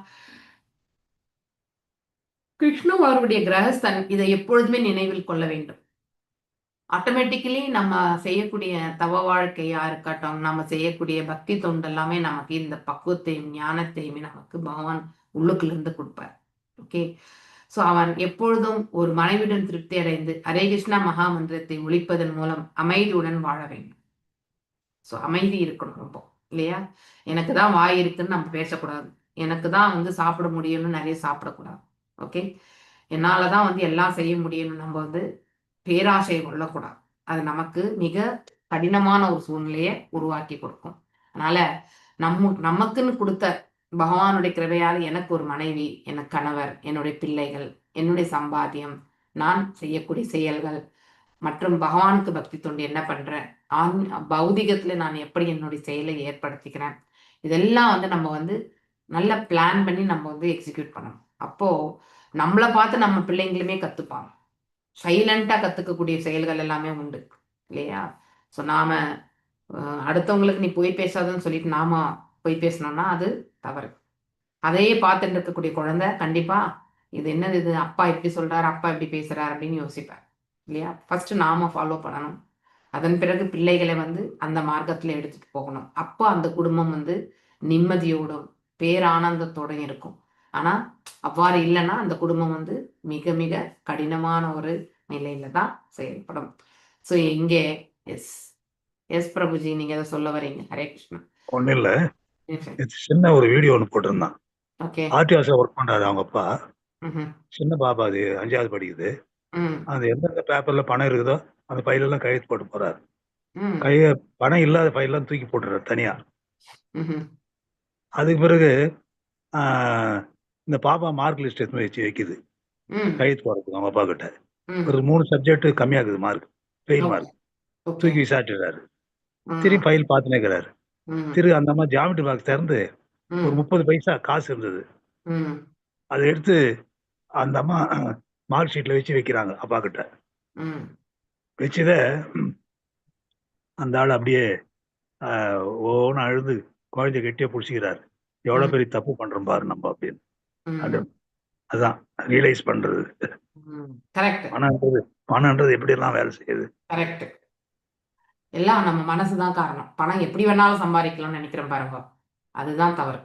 கிருஷ்ணவாருடைய கிரகஸ்தன் இதை எப்பொழுதுமே நினைவில் கொள்ள வேண்டும். ஆட்டோமேட்டிக்கலி நம்ம செய்யக்கூடிய தவ வாழ்க்கையா இருக்கட்டும், நம்ம செய்யக்கூடிய பக்தி தொண்டு எல்லாமே நமக்கு இந்த பக்குவத்தையும் ஞானத்தையுமே நமக்கு பகவான் உள்ளுக்குள்ள இருந்து கொடுப்பார். ஓகே, ஸோ அவன் எப்பொழுதும் ஒரு மனைவியுடன் திருப்தி அடைந்து ஹரே கிருஷ்ணா மகா மந்திரத்தை ஒழிப்பதன் மூலம் அமைதியுடன் வாழ வேண்டும். ஸோ அமைதி இருக்கணும் ரொம்ப இல்லையா. எனக்கு தான் வாய் இருக்குன்னு நம்ம பேசக்கூடாது, எனக்கு தான் வந்து சாப்பிட முடியும்னு நிறைய சாப்பிடக்கூடாது. ஓகே, என்னாலதான் வந்து எல்லாம் செய்ய முடியும்னு நம்ம வந்து பேராசை கொள்ளக்கூடாது. அது நமக்கு மிக கடினமான ஒரு சூழ்நிலையை உருவாக்கி கொடுக்கும். அதனால நமக்குன்னு கொடுத்த பகவானுடைய கிருபையால் எனக்கு ஒரு மனைவி, எனக்கு கணவர், என்னுடைய பிள்ளைகள், என்னுடைய சம்பாத்தியம், நான் செய்யக்கூடிய செயல்கள் மற்றும் பகவானுக்கு பக்தி தொண்டு என்ன பண்றேன், பௌதிகத்துல நான் எப்படி என்னுடைய செயலை ஏற்படுத்திக்கிறேன், இதெல்லாம் வந்து நம்ம வந்து நல்ல பிளான் பண்ணி நம்ம வந்து எக்ஸிக்யூட் பண்ணணும். அப்போ நம்மளை பார்த்து நம்ம பிள்ளைங்களுமே கத்துப்பாங்க. சைலண்டா கத்துக்கக்கூடிய செயல்கள் எல்லாமே உண்டு இல்லையா. ஸோ நாம அடுத்தவங்களுக்கு நீ போய் பேசாதுன்னு சொல்லிட்டு நாம போய் பேசணும்னா அது தவறு. அதையே பார்த்துட்டு இருக்கக்கூடிய குழந்தை கண்டிப்பா இது என்னது, இது அப்பா இப்படி சொல்றாரு, அப்பா இப்படி பேசுறாரு அப்படின்னு யோசிப்பார் இல்லையா. ஃபர்ஸ்ட் நாம ஃபாலோ பண்ணணும், அதன் பிறகு பிள்ளைகளை வந்து அந்த மார்க்கத்துல எடுத்துட்டு போகணும். அப்போ அந்த குடும்பம் வந்து நிம்மதியோடும் பேரானந்தத்தோடும் இருக்கும். ஆனா அவ்வாறு இல்லைன்னா அந்த குடும்பம் வந்து மிக மிக கடினமான ஒரு நிலையில தான் செயல்படும். ஸோ இங்கே எஸ் எஸ் பிரபுஜி, நீங்க எதை சொல்ல வரீங்க? ஹரே கிருஷ்ணா. ஒன்றும் இல்லை, சின்ன ஒரு வீடியோ ஒன்று போட்டிருந்தான். ஓகே, ஆர்டிஆர்ஸா ஒர்க் பண்றாரு அவங்க அப்பா. சின்ன பாப்பா, அது 5வது படிக்குது. அது எந்தெந்த பேப்பர்ல பணம் இருக்குதோ அந்த ஃபைலெல்லாம் கையெழுத்து போட்டு போறாரு. பணம் இல்லாத ஃபைலெல்லாம் தூக்கி போட்டுறாரு தனியா. அதுக்கு பிறகு இந்த பாப்பா மார்க் லிஸ்ட் எடுத்து வச்சு வைக்குது கையெழுத்து போடுறதுக்கு அவங்க அப்பா கிட்ட. ஒரு 3 சப்ஜெக்ட் கம்மியாகுது மார்க், ஃபெயில் மார்க். தூக்கி விசாரிச்சுறாரு. திரும்பி ஃபைல் பார்த்துனே இருக்கிறாரு. அந்த அம்மா ஜாமெட்ரி பாக்ஸ் திறந்து ஒரு 30 பைசா காசு இருந்தது, அதை எடுத்து அந்த அம்மா மார்க் ஷீட்ல வச்சு வைக்கிறாங்க அப்பா கிட்ட. வச்சுத அந்த ஆள் அப்படியே ஓன்னு அழுது குழந்தைய கெட்டியா பிடிச்சிக்கிறாரு. எவ்வளவு பெரிய தப்பு பண்றோம் பாரு நம்ம அப்படின்னு. அதான் ரியலைஸ் பண்றது. பணம்ன்றது எப்படி எல்லாம் வேலை செய்யுது. கரெக்ட். எல்லாம் நம்ம மனசுதான் காரணம். பணம் எப்படி வேணாலும் சம்பாதிக்கலாம்னு நினைக்கிறோம் பாருங்க, அதுதான் தவறு.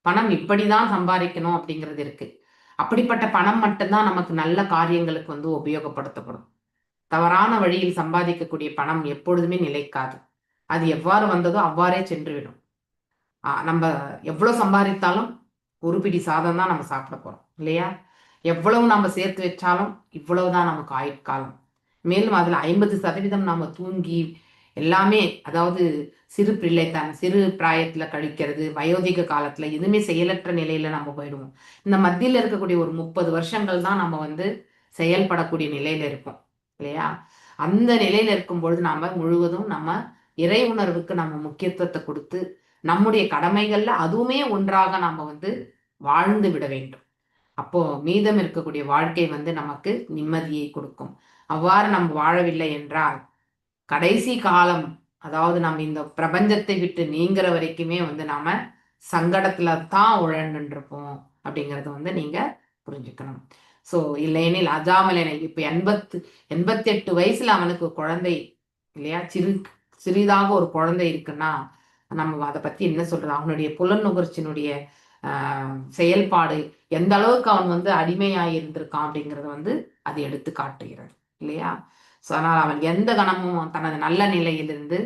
பணம் இப்படிதான் சம்பாதிக்கணும் அப்படிங்கிறது இருக்கு. அப்படிப்பட்ட பணம் மட்டும்தான் நமக்கு நல்ல காரியங்களுக்கு வந்து உபயோகப்படுத்தப்படும். தவறான வழியில் சம்பாதிக்கக்கூடிய பணம் எப்பொழுதுமே நிலைக்காது. அது எவ்வாறு வந்ததோ அவ்வாறே சென்றுவிடும். நம்ம எவ்வளவு சம்பாதித்தாலும் ஒரு பிடி சாதம் தான் நம்ம சாப்பிட போறோம் இல்லையா. எவ்வளவு நம்ம சேர்த்து வச்சாலும் இவ்வளவுதான் நமக்கு ஆயுட்காலம். மேலும் அதுல 50% நம்ம தூங்கி எல்லாமே, அதாவது சிறு சிறு பிராயத்துல கழிக்கிறது, வயோதிக காலத்துல எதுவுமே செயலற்ற நிலையில நம்ம போயிடுவோம். இந்த மத்தியில இருக்கக்கூடிய ஒரு 30 வருஷங்கள் தான் நம்ம வந்து செயல்படக்கூடிய நிலையில இருப்போம் இல்லையா. அந்த நிலையில இருக்கும் பொழுது நாம முழுவதும் நம்ம இறை உணர்வுக்கு நம்ம முக்கியத்துவத்தை கொடுத்து நம்முடைய கடமைகள்ல அதுவுமே ஒன்றாக நாம வந்து வாழ்ந்து விட வேண்டும். அப்போ மீதம் இருக்கக்கூடிய வாழ்க்கை வந்து நமக்கு நிம்மதியை கொடுக்கும். அவ்வாறு நம்ம வாழவில்லை என்றால் கடைசி காலம், அதாவது நம்ம இந்த பிரபஞ்சத்தை விட்டு நீங்கிற வரைக்குமே வந்து நாம சங்கடத்துல தான் உழந்துட்டு இருப்போம் அப்படிங்கறத வந்து நீங்க புரிஞ்சுக்கணும். ஸோ இல்லையெனில் அஜாமலனை இப்ப 88 வயசுல அவனுக்கு குழந்தை இல்லையா, சிறிதாக ஒரு குழந்தை இருக்குன்னா நம்ம அதை பத்தி என்ன சொல்றது, அவனுடைய புலநுகர்ச்சியினுடைய செயல்பாடு எந்த அளவுக்கு அவன் வந்து அடிமையாய் இருந்திருக்கான் அப்படிங்கறத வந்து அது எடுத்து காட்டுகிறது இல்லையா. ஸோ அதனால் அவன் எந்த கணமும் தனது நல்ல நிலையிலிருந்து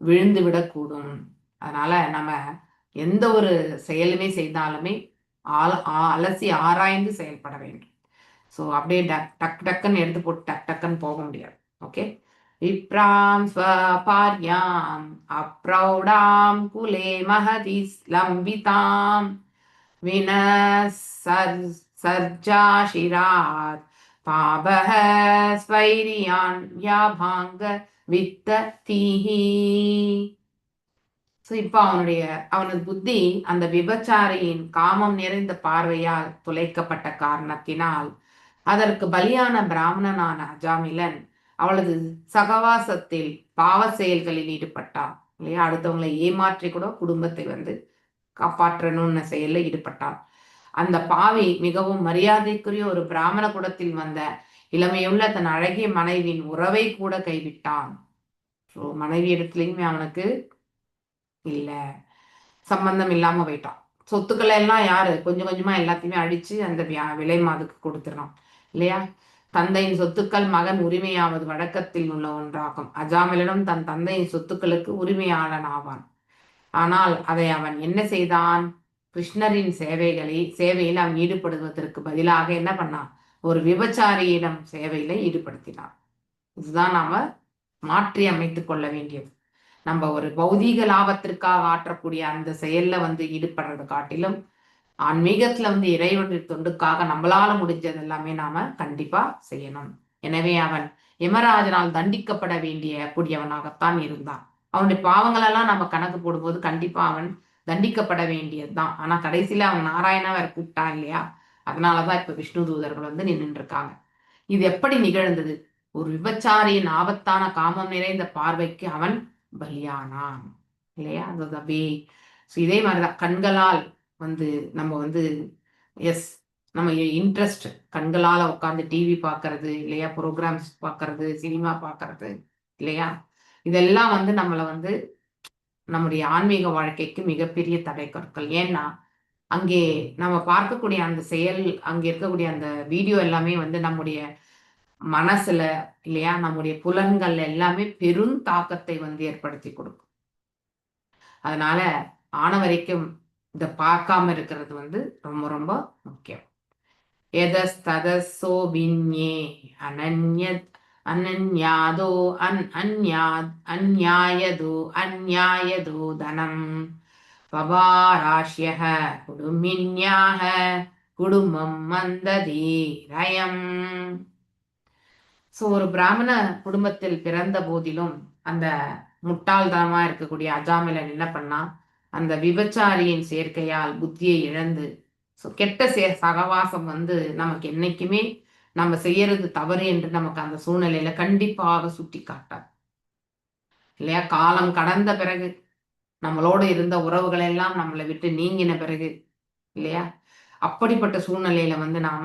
விழுந்து விடக்கூடும். அதனால நம்ம எந்த ஒரு செயலுமே செய்தாலுமே அலசி ஆராய்ந்து செயல்பட வேண்டும். ஸோ அப்படியே டக் டக்குன்னு எடுத்து போட்டு டக் டக்குன்னு போக முடியாது. ஓகே. விப்ராம் ஸ்வபார்யாம் அப்ரௌடாம் குலே மஹதி லம்பிதாம் சர்ஜாஷிராத் பாபஹ ஸ்வைரியான் யாபாங்க வித்த தீஹி. ஸோ இப்போ அவனது புத்தி அந்த விபச்சாரியின் காமம் நிறைந்த பார்வையால் துளைக்கப்பட்ட காரணத்தினால் அதற்கு பலியான பிராமணனான அஜாமிலன் அவளது சகவாசத்தில் பாவ செயல்களில் ஈடுபட்டான் இல்லையா. அடுத்தவங்களை ஏமாற்றி கூட குடும்பத்தை வந்து காப்பாற்றணும்னு செயல்ல ஈடுபட்டான். அந்த பாவி மிகவும் மரியாதைக்குரிய ஒரு பிராமண குலத்தில் வந்த இளமையுள்ள தன் அழகிய மனைவியின் உறவை கூட கைவிட்டான். ஸோ மனைவி இடத்துலையுமே அவனுக்கு இல்ல சம்பந்தம் இல்லாம போயிட்டான். சொத்துக்களை எல்லாம் யாரு கொஞ்சம் கொஞ்சமா எல்லாத்தையுமே அழிச்சு அந்த விலை மாதுக்கு கொடுத்துறான் இல்லையா. தந்தையின் சொத்துக்கள் மகன் உரிமையாவது வழக்கத்தில் உள்ள ஒன்றாகும். அஜாமிலனும் தன் தந்தையின் சொத்துக்களுக்கு உரிமையாளன் ஆவான். ஆனால் அதை அவன் என்ன செய்தான்? கிருஷ்ணரின் சேவையில் அவன் ஈடுபடுவதற்கு பதிலாக என்ன பண்ணான்? ஒரு விபச்சாரியிடம் சேவையில ஈடுபடுத்தினான். இதுதான் நாம மாற்றி அமைத்துக் கொள்ள வேண்டியது. நம்ம ஒரு பௌதீக லாபத்திற்காக ஆற்றக்கூடிய அந்த செயல்ல வந்து ஈடுபடுறது காட்டிலும் ஆன்மீகத்துல வந்து இறைவனின் தொண்டுக்காக நம்மளால முடிஞ்சது எல்லாமே நாம கண்டிப்பா செய்யணும். எனவே அவன் யமராஜனால் தண்டிக்கப்பட கூடியவனாகத்தான் இருந்தான். அவனுடைய பாவங்கள் எல்லாம் நம்ம கணக்கு போடும்போது கண்டிப்பா அவன் தண்டிக்கப்பட வேண்டியதுதான். ஆனா கடைசியில அவன் நாராயணா வேற கூப்பிட்டான் இல்லையா. அதனாலதான் இப்ப விஷ்ணு தூதர்கள் வந்து நின்று இருக்காங்க. இது எப்படி நிகழ்ந்தது? ஒரு விபச்சாரியின் ஆபத்தான காமம் நிறைந்த பார்வைக்கு அவன் பலியானான் இல்லையா. இதே மாதிரிதான் கண்களால் வந்து நம்ம வந்து நம்ம இன்ட்ரெஸ்ட் கண்களால உட்காந்து டிவி பார்க்கறது இல்லையா, ப்ரோக்ராம்ஸ் பார்க்கறது, சினிமா பார்க்கறது இல்லையா, இதெல்லாம் வந்து நம்மளை வந்து நம்முடைய ஆன்மீக வாழ்க்கைக்கு மிகப்பெரிய தடை கற்கள். ஏன்னா அங்கே நம்ம பார்க்கக்கூடிய அந்த செயல், அங்கே இருக்கக்கூடிய அந்த வீடியோ எல்லாமே வந்து நம்முடைய மனசுல இல்லையா, நம்முடைய புலன்கள் எல்லாமே பெரும் தாக்கத்தை வந்து ஏற்படுத்தி கொடுக்கும். அதனால ஆன வரைக்கும் இதை பார்க்காம இருக்கிறது வந்து ரொம்ப ரொம்ப முக்கியம். எதஸ்ததசோ விஞ்ஞே அனன்யாதோ அந்யாயதோ தனம் பவாராஷ்யஹ குடுமின்யாஹ குடும்பம் மந்ததீரயம். ஸோ ஒரு பிராமண குடும்பத்தில் பிறந்த போதிலும் அந்த முட்டாள்தனமா இருக்கக்கூடிய அஜாமிலன் என்ன பண்ணா, அந்த விபச்சாரியின் சேர்க்கையால் புத்தியை இழந்து கெட்ட சகவாசம் வந்து நமக்கு என்னைக்குமே நம்ம செய்யறது தவறு என்று நமக்கு அந்த சூழ்நிலையில கண்டிப்பாக சுட்டி காட்டார் இல்லையா. காலம் கடந்த பிறகு நம்மளோட இருந்த உறவுகள் எல்லாம் நம்மளை விட்டு நீங்கின பிறகு இல்லையா, அப்படிப்பட்ட சூழ்நிலையில வந்து நாம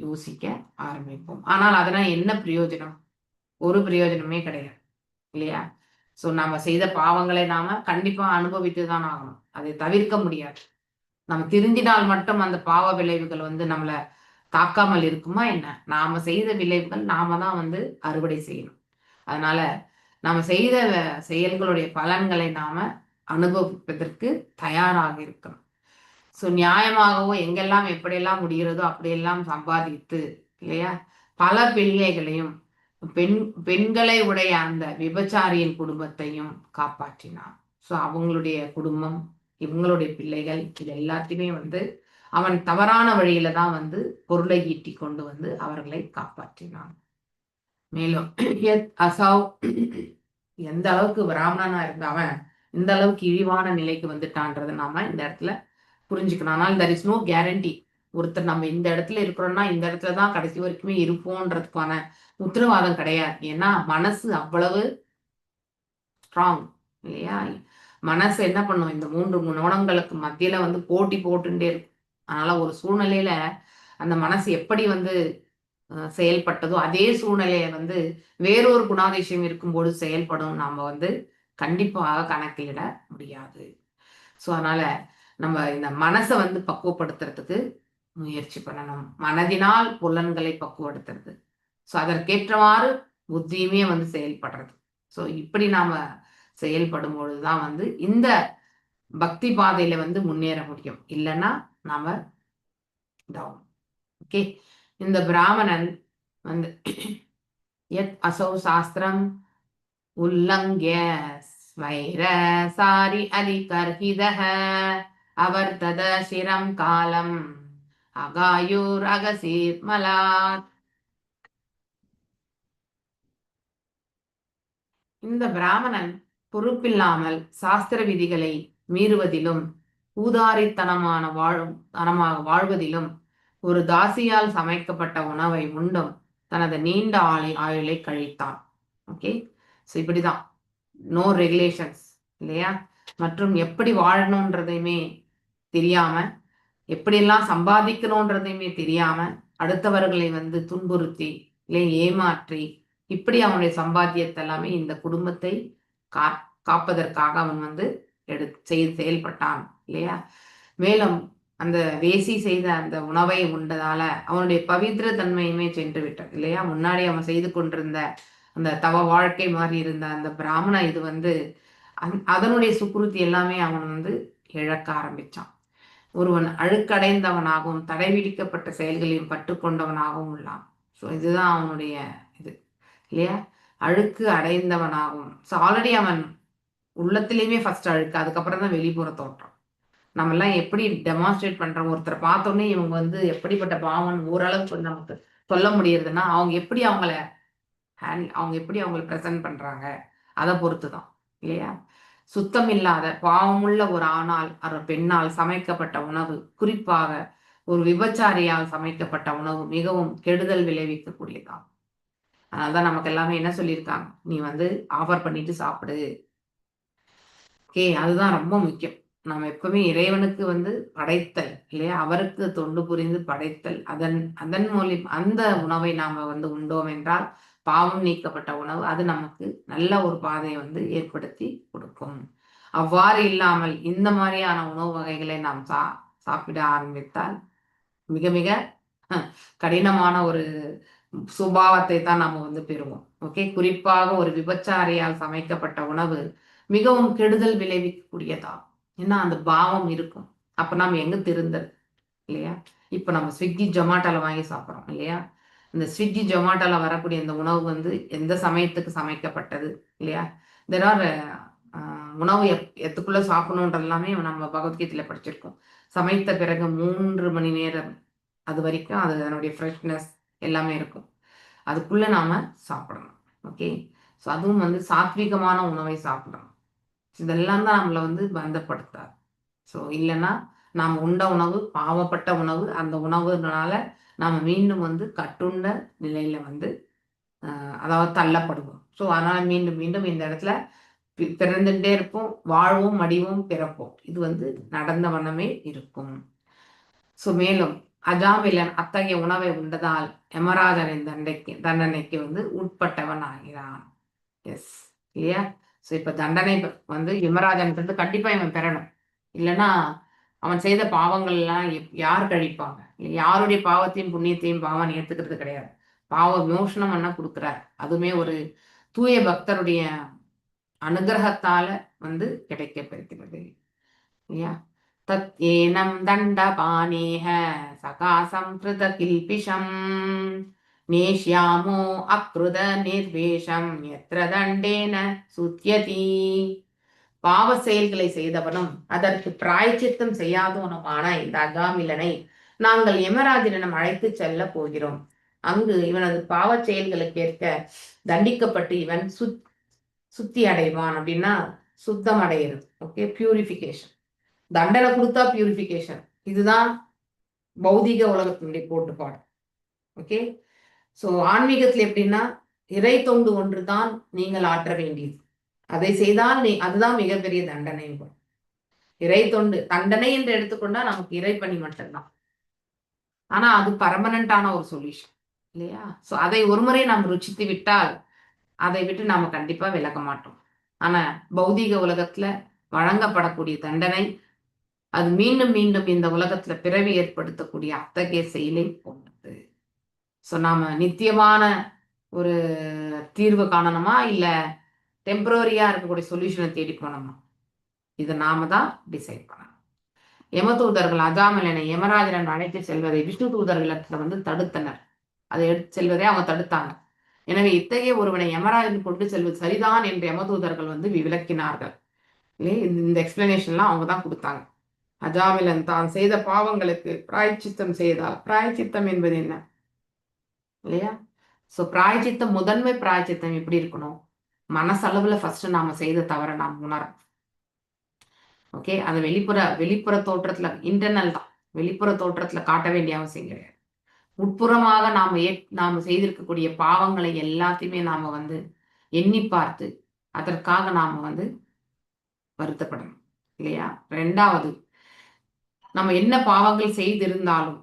யோசிக்க ஆரம்பிப்போம். ஆனால் அதனால என்ன பிரயோஜனம்? ஒரு பிரயோஜனமே கிடையாது இல்லையா. ஸோ நாம செய்த பாவங்களை நாம கண்டிப்பா அனுபவித்து தான் ஆகணும். அதை தவிர்க்க முடியாது. நம்ம திருந்தினால் மட்டும் அந்த பாவ விளைவுகள் வந்து நம்மளை தாக்காமல் இருக்குமா என்ன? நாம செய்த விளைவுகள் நாம தான் வந்து அறுவடை செய்யணும். அதனால நாம செய்த செயல்களுடைய பலன்களை நாம அனுபவிப்பதற்கு தயாராக இருக்கணும். ஸோ நியாயமாகவோ எங்கெல்லாம் எப்படியெல்லாம் முடிகிறதோ அப்படியெல்லாம் சம்பாதித்து இல்லையா, பல பிள்ளைகளையும் பெண்களை உடைய அந்த விபச்சாரியின் குடும்பத்தையும் காப்பாற்றினான். ஸோ அவங்களுடைய குடும்பம், இவங்களுடைய பிள்ளைகள், இது எல்லாத்தையுமே வந்து அவன் தவறான வழியில தான் வந்து பொருளை ஈட்டி கொண்டு வந்து அவர்களை காப்பாற்றினான். மேலும் அசௌ எந்த அளவுக்கு பிராமணனா இருந்தவன் இந்த அளவுக்கு இழிவான நிலைக்கு வந்துட்டான்றதை நாம இந்த இடத்துல புரிஞ்சுக்கணும். ஆனால் there is no guarantee. ஒருத்தர் நம்ம இந்த இடத்துல இருக்கிறோம்னா இந்த இடத்துலதான் கடைசி வரைக்குமே இருப்போன்றதுக்கான உத்தரவாதம் கிடையாது. ஏன்னா மனசு அவ்வளவு ஸ்ட்ராங் இல்லையா. மனசு என்ன பண்ணும், இந்த 3 குணங்களுக்கு மத்தியில வந்து போட்டி போட்டுட்டே இருக்கும். அதனால ஒரு சூழ்நிலையில அந்த மனசு எப்படி வந்து செயல்பட்டதோ அதே சூழ்நிலையை வந்து வேறொரு குணாதிசயம் இருக்கும்போது செயல்படும் நாம வந்து கண்டிப்பாக கணக்கிலிட முடியாது. ஸோ அதனால நம்ம இந்த மனசை வந்து பக்குவப்படுத்துறதுக்கு முயற்சி பண்ணணும். மனதினால் புலன்களை பக்குவப்படுத்துறது, ஸோ அதற்கேற்றவாறு புத்தியுமே வந்து செயல்படுறது. ஸோ இப்படி நாம செயல்படும் பொழுதுதான் வந்து இந்த பக்தி பாதையில வந்து முன்னேற முடியும். இல்லைன்னா நாம டவுன். ஓகே, இந்த பிராமணன் வந்து யத் அசௌ சாஸ்திரம் உல்லங்க்ய ஸ்வைர சாரி அதிகர்ஹிதஹ அவர்தத சிரம் காலம் அகாயூர் அகசீர் மலாத். இந்த பிராமணன் பொறுப்பில்லாமல் சாஸ்திர விதிகளை மீறுவதிலும் ஊதாரித்தனமாக வாழ்வதிலும் ஒரு தாசியால் சமைக்கப்பட்ட உணவை உண்டும் தனது நீண்ட ஆயுளை கழித்தான். ஓகே, ஸோ இப்படிதான், நோ ரெகுலேஷன்ஸ் இல்லையா, மற்றும் எப்படி வாழணுன்றதையுமே தெரியாம, எப்படியெல்லாம் சம்பாதிக்கணுன்றதையுமே தெரியாம, அடுத்தவர்களை வந்து துன்புறுத்தி இல்லை ஏமாற்றி இப்படி அவனுடைய சம்பாத்தியத்தை எல்லாமே இந்த குடும்பத்தை காப்பதற்காக அவன் வந்து செயல்பட்டான் இல்லையா. மேலும் அந்த வேசி செய்த அந்த உணவை உண்டதால அவனுடைய பவித்திர தன்மையுமே சென்று விட்டது இல்லையா. முன்னாடி அவன் செய்து கொண்டிருந்த அந்த தவ வாழ்க்கை மாதிரி இருந்த அந்த பிராமண இது வந்து அதனுடைய சுக்குருத்தி எல்லாமே அவன் வந்து இழக்க ஆரம்பிச்சான். ஒருவன் அழுக்கடைந்தவனாகவும் தடை விதிக்கப்பட்ட செயல்களையும் பற்றுக்கொண்டவனாகவும் உள்ளான். ஸோ இதுதான் அவனுடைய இது இல்லையா, அழுக்கு அடைந்தவனாகும். ஸோ ஆல்ரெடி அவன் உள்ளத்திலேயுமே ஃபர்ஸ்ட் அழுக்கு, அதுக்கப்புறம் தான் வெளிப்புற தோற்றம். நம்ம எல்லாம் எப்படி டெமான்ஸ்ட்ரேட் பண்றோம், ஒருத்தரை பார்த்தோன்னே இவங்க வந்து எப்படிப்பட்ட பாவன் ஓரளவுக்கு நமக்கு சொல்ல முடியறதுன்னா அவங்க எப்படி அவங்களை பிரசன்ட் பண்றாங்க அதை பொறுத்துதான் இல்லையா. சுத்தம் இல்லாத பாவமுள்ள ஒரு ஆணால் பெண்ணால் சமைக்கப்பட்ட உணவு, குறிப்பாக ஒரு விபச்சாரியால் சமைக்கப்பட்ட உணவு மிகவும் கெடுதல் விளைவிக்கக்கூடியதாகும். அதனால்தான் நமக்கு எல்லாமே என்ன சொல்லியிருக்காங்க, நீ வந்து ஆஃபர் பண்ணிட்டு சாப்பிடு. ஓகே, அதுதான் ரொம்ப முக்கியம். நம்ம எப்பவுமே இறைவனுக்கு வந்து படைத்தல் இல்லையா, அவருக்கு தொண்டு புரிந்து படைத்தல், அதன் மூலம் அந்த உணவை நாம வந்து உண்டோம் என்றால் பாவம் நீக்கப்பட்ட உணவு அது நமக்கு நல்ல ஒரு பாதையை வந்து ஏற்படுத்தி கொடுக்கும். அவ்வாறு இல்லாமல் இந்த மாதிரியான உணவு வகைகளை நாம் சாப்பிட ஆரம்பித்தால் மிக மிக கடினமான ஒரு சுபாவத்தை தான் நாம வந்து பெறுவோம். ஓகே, குறிப்பாக ஒரு விபச்சாரியால் சமைக்கப்பட்ட உணவு மிகவும் கெடுதல் விளைவிக்கக்கூடியதா. ஏன்னா அந்த பாவம் இருக்கும். அப்ப நாம எங்க திருந்தல் இல்லையா. இப்ப நம்ம ஸ்விக்கி ஜொமாட்டோல வாங்கி சாப்பிட்றோம் இல்லையா. இந்த ஸ்விக்கி ஜொமாட்டோல வரக்கூடிய இந்த உணவு வந்து எந்த சமயத்துக்கு சமைக்கப்பட்டது இல்லையா. தெர் உணவு எத்துக்குள்ள சாப்பிடணுன்றது எல்லாமே நம்ம பகவத்கீதையில படிச்சிருக்கோம். சமைத்த பிறகு 3 மணி நேரம் அது வரைக்கும் அது அதனுடைய ஃப்ரெஷ்னஸ் எல்லாமே இருக்கும், அதுக்குள்ள நாம சாப்பிடணும். ஓகே, ஸோ அதுவும் வந்து சாத்விகமான உணவை சாப்பிடணும். இதெல்லாம் தான் நம்மளை வந்து பந்தப்படுத்தாது. ஸோ இல்லைன்னா நாம் உண்ட உணவு பாவப்பட்ட உணவு, அந்த உணவுனால நாம மீண்டும் வந்து கட்டுண்ட நிலையில வந்து அதாவது தள்ளப்படுவோம். ஸோ அதனால மீண்டும் மீண்டும் இந்த இடத்துல பிறந்துட்டே இருப்போம், வாழ்வும் மடிவும் பிறப்போம். இது வந்து நடந்த வண்ணமே இருக்கும். ஸோ மேலும் அஜாமிலன் அத்தகைய உணவை உண்டதால் யமராஜனின் தண்டனைக்கு வந்து உட்பட்டவன் ஆகிறான். எஸ் இல்லையா. ஸோ இப்ப தண்டனை வந்து யமராஜன் வந்து கண்டிப்பா இவன் பெறணும். இல்லைன்னா அவன் செய்த பாவங்கள் எல்லாம் யார் கழிப்பாங்க? யாருடைய பாவத்தையும் புண்ணியத்தையும் பாவன் ஏத்துக்கிறது கிடையாது. பாவ விமோசனம் என்ன கொடுக்குறார், அதுவுமே ஒரு தூய பக்தருடைய அனுகிரகத்தால வந்து கிடைக்கப்பெறுகிறது இல்லையா. தத் ஏனம் தண்டபானேஹ சகாசம் கிருத கில்பிஷம் நேஷ்யாமோ அக்ருத நிர்வேஷம் யத்ர தண்டேன சுத்யதி. பாவ செயல்களை செய்தவனும் அதற்கு பிராயச்சித்தம் செய்யாதவனுமான இந்த அகாமிலனை நாங்கள் யமராஜனிடம் அழைத்து செல்ல போகிறோம். அங்கு இவனது பாவ செயல்களுக்கு ஏற்க தண்டிக்கப்பட்டு இவன் சுத்தி அடைவான். அப்படின்னா சுத்தம் அடைகிறது. Okay, purification. தண்டனை கொடுத்தா பியூரிஃபிகேஷன். இதுதான் பௌதிக உலகத்தினுடைய கோட்பாடு. ஓகே, ஸோ ஆன்மீகத்துல எப்படின்னா இறை தொண்டு ஒன்றுதான் நீங்கள் ஆற்ற வேண்டியது. அதை செய்தால் அதுதான் மிகப்பெரிய தண்டனை. இறை தொண்டு தண்டனை என்று எடுத்துக்கொண்டா நமக்கு இறைப்பணி மட்டும்தான். ஆனா அது பர்மனண்டான ஒரு சொல்யூஷன் இல்லையா. ஸோ அதை ஒரு முறை நாம் ருச்சித்து விட்டால் அதை விட்டு நாம கண்டிப்பா விலக மாட்டோம். ஆனா பௌதீக உலகத்துல வழங்கப்படக்கூடிய தண்டனை அது மீண்டும் மீண்டும் இந்த உலகத்துல பிறவி ஏற்படுத்தக்கூடிய அத்தகைய செயலை போன்றது. ஸோ நாம நித்தியமான ஒரு தீர்வு காணணுமா, இல்ல டெம்பரரியா இருக்கக்கூடிய சொல்யூஷனை தேடி போனோமா? இதை நாம தான் டிசைட் பண்ணணும். யமதூதர்கள் அஜாமிலனை யமராஜன் அழைத்து செல்வதை விஷ்ணு தூதர்களிடத்துல வந்து தடுத்தனர். அதை எடுத்து செல்வதை அவங்க தடுத்தாங்க. எனவே இத்தகைய ஒருவனை யமராஜன் கொண்டு செல்வது சரிதான் என்று யமதூதர்கள் வந்து விளக்கினார்கள். இந்த எக்ஸ்பிளனேஷன்லாம் அவங்க தான் கொடுத்தாங்க. அஜாமிலன் தான் செய்த பாவங்களுக்கு பிராயச்சித்தம் செய்தால், பிராயச்சித்தம் என்பது என்ன இல்லையா? ஸோ பிராயச்சித்தம், முதன்மை பிராயச்சித்தம் எப்படி இருக்கணும்? மனசளவுல ஃபர்ஸ்ட் நாம செய்த தவறை நாம் உணரும். ஓகே, அந்த வெளிப்புற தோற்றத்துல இன்டர்னல் தான், வெளிப்புற தோற்றத்துல காட்ட வேண்டிய அவசியம் கிடையாது. உட்புறமாக நாம செய்திருக்கக்கூடிய பாவங்களை எல்லாத்தையுமே நாம வந்து எண்ணி பார்த்து அதற்காக நாம வந்து வருத்தப்படணும் இல்லையா? ரெண்டாவது, நம்ம என்ன பாவங்கள் செய்திருந்தாலும்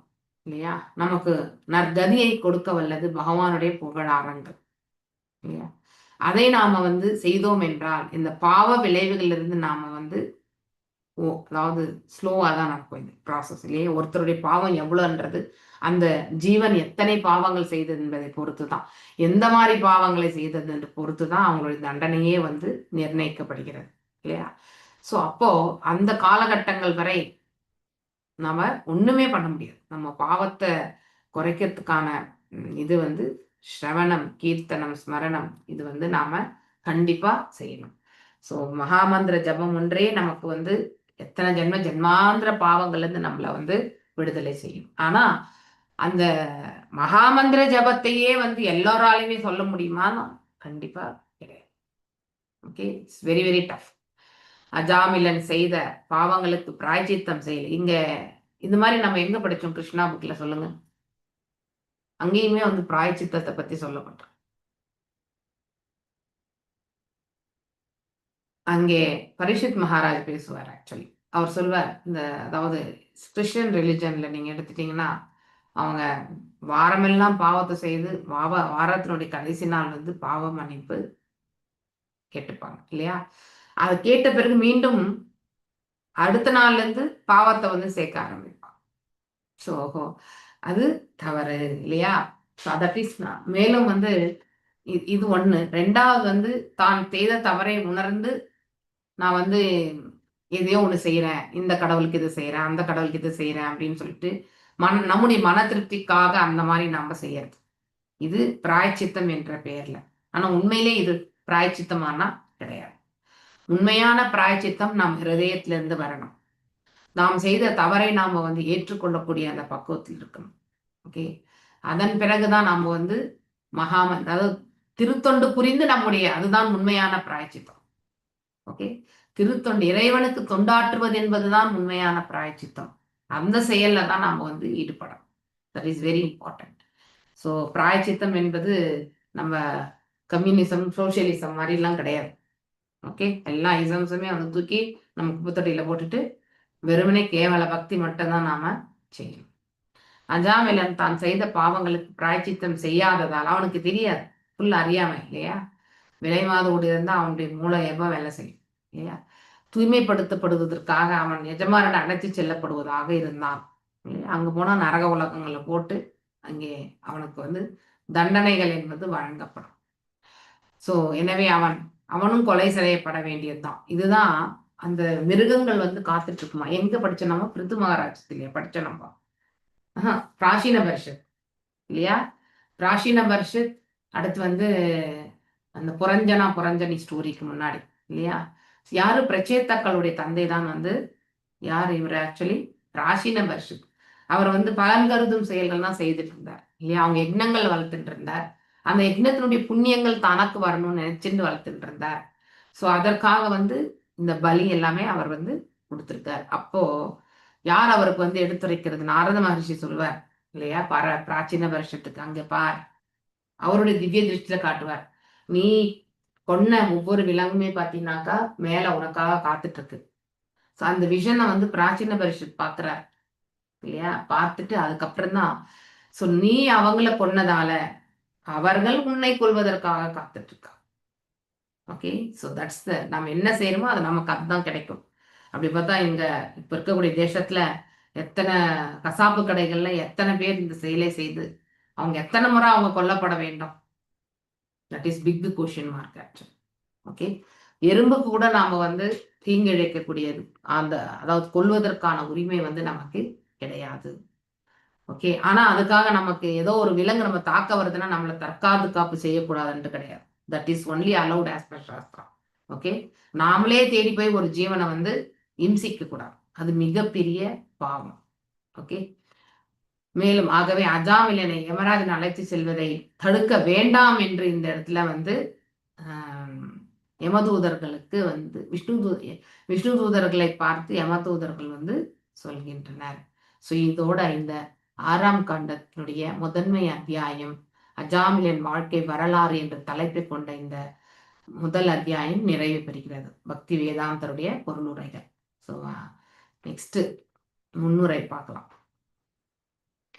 இல்லையா, நமக்கு நற்கதியை கொடுக்க வல்லது பகவானுடைய புகழாரங்கள் இல்லையா? அதை நாம வந்து செய்தோம் என்றால் இந்த பாவ விளைவுகளிலிருந்து நாம வந்து அதாவது ஸ்லோவா தான் நடக்கும் இந்த ப்ராசஸ் இல்லையா? ஒருத்தருடைய பாவம் எவ்வளவுன்றது அந்த ஜீவன் எத்தனை பாவங்கள் செய்தது என்பதை பொறுத்து தான், எந்த மாதிரி பாவங்களை செய்தது என்று பொறுத்து தான் அவங்களுடைய தண்டனையே வந்து நிர்ணயிக்கப்படுகிறது இல்லையா? ஸோ அப்போ அந்த காலகட்டங்கள் வரை நாம ஒண்ணுமே பண்ண முடியாது. நம்ம பாவத்தை குறைக்கிறதுக்கான இது வந்து ஸ்ரவணம், கீர்த்தனம், ஸ்மரணம், இது வந்து நாம கண்டிப்பா செய்யணும். ஸோ மகாமந்திர ஜபம் ஒன்றே நமக்கு வந்து எத்தனை ஜென்மாந்திர பாவங்கள்ல இருந்து நம்மளை வந்து விடுதலை செய்யும். ஆனா அந்த மகாமந்திர ஜபத்தையே வந்து எல்லாராலையுமே சொல்ல முடியுமான்னு கண்டிப்பா கிடையாது. Okay, it's very very tough. அஜாமிலன் செய்த பாவங்களுக்கு பிராயச்சித்தம் செய்யல. இங்க இந்த மாதிரி நம்ம எங்க படிச்சோம்? கிருஷ்ணா புக்ல சொல்லுங்க. அங்கேயுமே வந்து பிராயச்சித்தத்தை பத்தி சொல்லப்பட்டோம். அங்கே பரிஷித் மகாராஜ் பேசுவார். ஆக்சுவலி அவர் சொல்வார், இந்த அதாவது கிறிஸ்டியன் ரிலிஜன்ல நீங்க எடுத்துட்டீங்கன்னா அவங்க வாரமெல்லாம் பாவத்தை செய்து வாரத்தினுடைய கடைசி நாள் வந்து பாவ மன்னிப்பு கேட்டுப்பாங்க இல்லையா? அதை கேட்ட பிறகு மீண்டும் அடுத்த நாள்ல இருந்து பாவத்தை வந்து சேர்க்க ஆரம்பிப்பாங்க. ஸோ அது தவறு இல்லையா? மேலும் வந்து இது ஒண்ணு. ரெண்டாவது வந்து தான் செய்த தவறை உணர்ந்து நான் வந்து எதையோ ஒண்ணு செய்யறேன், இந்த கடவுளுக்கு இது செய்யறேன், அந்த கடவுளுக்கு இது செய்யறேன் அப்படின்னு சொல்லிட்டு நம்முடைய மன திருப்திக்காக அந்த மாதிரி நாம செய்யறது, இது பிராயச்சித்தம் என்ற பெயர்ல. ஆனா உண்மையிலே இது பிராயச்சித்தமானா கிடையாது. உண்மையான பிராயச்சித்தம் நம் ஹிருதயத்திலிருந்து வரணும். நாம் செய்த தவறை நாம வந்து ஏற்றுக்கொள்ளக்கூடிய அந்த பக்குவத்தில் இருக்கணும். ஓகே, அதன் பிறகுதான் நாம வந்து அதாவது திருத்தொண்டு புரிந்து அதுதான் உண்மையான பிராயச்சித்தம். ஓகே, திருத்தொண்டு, இறைவனுக்கு தொண்டாற்றுவது என்பதுதான் உண்மையான பிராயச்சித்தம். அந்த செயல்ல தான் நாம வந்து ஈடுபடணும். That is very important. So பிராயச்சித்தம் என்பது நம்ம கம்யூனிசம், சோசியலிசம் மாதிரிலாம் கிடையாது. ஓகே, எல்லா இசம்ஸுமே வந்து தூக்கி நம்ம குப்பத்தொட்டியில போட்டுட்டு வெறுமனே கேவல பக்தி மட்டும்தான் நாம செய்யணும். அஜாமிலன் தான் செய்த பாவங்களுக்கு பிராயச்சித்தம் செய்யாததால் அவனுக்கு தெரியாது, ஃபுல் அறியாமை இல்லையா? விலைமாதோடு இருந்தா அவனுடைய மூளை எப்ப வேலை செய்யும் இல்லையா? தூய்மைப்படுத்தப்படுவதற்காக அவன் எஜமானிடம் அழைத்து செல்லப்படுவதாக இருந்தான். அங்க போனா நரக உலகங்களை போட்டு அங்கே அவனுக்கு வந்து தண்டனைகள் என்பது வழங்கப்படும். ஸோ எனவே அவனும் கொலை செய்யப்பட வேண்டியதுதான். இதுதான் அந்த மிருகங்கள் வந்து காத்துட்டு இருக்குமா. எங்க படிச்ச நம்ம பிருத்து மகாராஜ்லயா படிச்ச நம்ம பிராச்சீன பரிஷத் இல்லையா? பிராச்சீன பரிஷத் அடுத்து வந்து அந்த புரஞ்சனி ஸ்டோரிக்கு முன்னாடி இல்லையா? யாரு? பிரச்சேத்தாக்களுடைய தந்தை தான் வந்து யார் இவர்? ஆக்சுவலி பிராச்சீன பரிஷத். அவர் வந்து பலன் கருதும் செயல்கள் தான் செய்துட்டு இருந்தார் இல்லையா? அவங்க யக்னங்கள் வளர்த்துட்டு இருந்தார். அந்த யக்னத்தினுடைய புண்ணியங்கள் தனக்கு வரணும்னு நினைச்சுட்டு வளர்த்துட்டு இருந்தார். ஸோ அதற்காக வந்து இந்த பலி எல்லாமே அவர் வந்து கொடுத்திருக்கார். அப்போ யார் அவருக்கு வந்து எடுத்துரைக்கிறது? நாரத மகர்ஷி சொல்வார் இல்லையா? பிராச்சீன வருஷத்துக்கு அங்க பார், அவருடைய திவ்ய திருஷ்டியில காட்டுவார். நீ கொன்ன ஒவ்வொரு விலங்குமே பாத்தீங்கன்னாக்கா மேல உனக்காக காத்துட்டு இருக்கு. ஸோ அந்த விஷனை வந்து பிராச்சீன பரிஷத் பாக்குறார் இல்லையா? பார்த்துட்டு அதுக்கப்புறம் தான் ஸோ நீ அவங்கள கொன்னதால அவர்கள் உன்னை கொள்வதற்காக காத்துட்டு இருக்கா. ஓகே, ஸோ தட்ஸ் நம்ம என்ன செய்யணுமோ அது நமக்கு அதுதான் கிடைக்கும். அப்படி பார்த்தா இங்க இப்ப இருக்கக்கூடிய தேசத்துல எத்தனை கசாப்பு கடைகள்ல எத்தனை பேர் இந்த செயலை செய்து அவங்க எத்தனை முறை அவங்க கொல்லப்பட வேண்டும்? That is big question mark actually. Okay, எறும்புக்கு கூட நாம வந்து தீங்கு இழைக்கக்கூடியது அதாவது கொல்வதற்கான உரிமை வந்து நமக்கு கிடையாது. ஓகே. ஆனா அதுக்காக நமக்கு ஏதோ ஒரு விலங்கு நம்ம தாக்க வருதுன்னா நம்மள தற்காப்பு செய்யக்கூடாதுன்ட்டு கிடையாது. That is only allowed as per shastra. Okay. நாமளே தேடி போய் ஒரு ஜீவனை வந்து இம்சிக்க கூடாது. அது மிகப்பெரிய பாவம். ஓகே. மேலும் ஆகவே அஜாமிலனை யமராஜன் அழைத்து செல்வதை தடுக்க வேண்டாம் என்று இந்த இடத்துல வந்து யமதூதர்களுக்கு வந்து விஷ்ணு தூதர்களை பார்த்து யமதூதர்கள் வந்து சொல்கின்றனர். ஸோ இதோட இந்த 6ஆம் காண்டத்தினுடைய முதன்மை அத்தியாயம் அஜாமிலன் வாழ்க்கை வரலாறு என்ற தலைப்பை கொண்ட இந்த முதல் அத்தியாயம் நிறைவு பெறுகிறது. பக்தி வேதாந்தருடைய பொருளுரைகள். ஸோ நெக்ஸ்ட் முன்னுரை பார்க்கலாம்.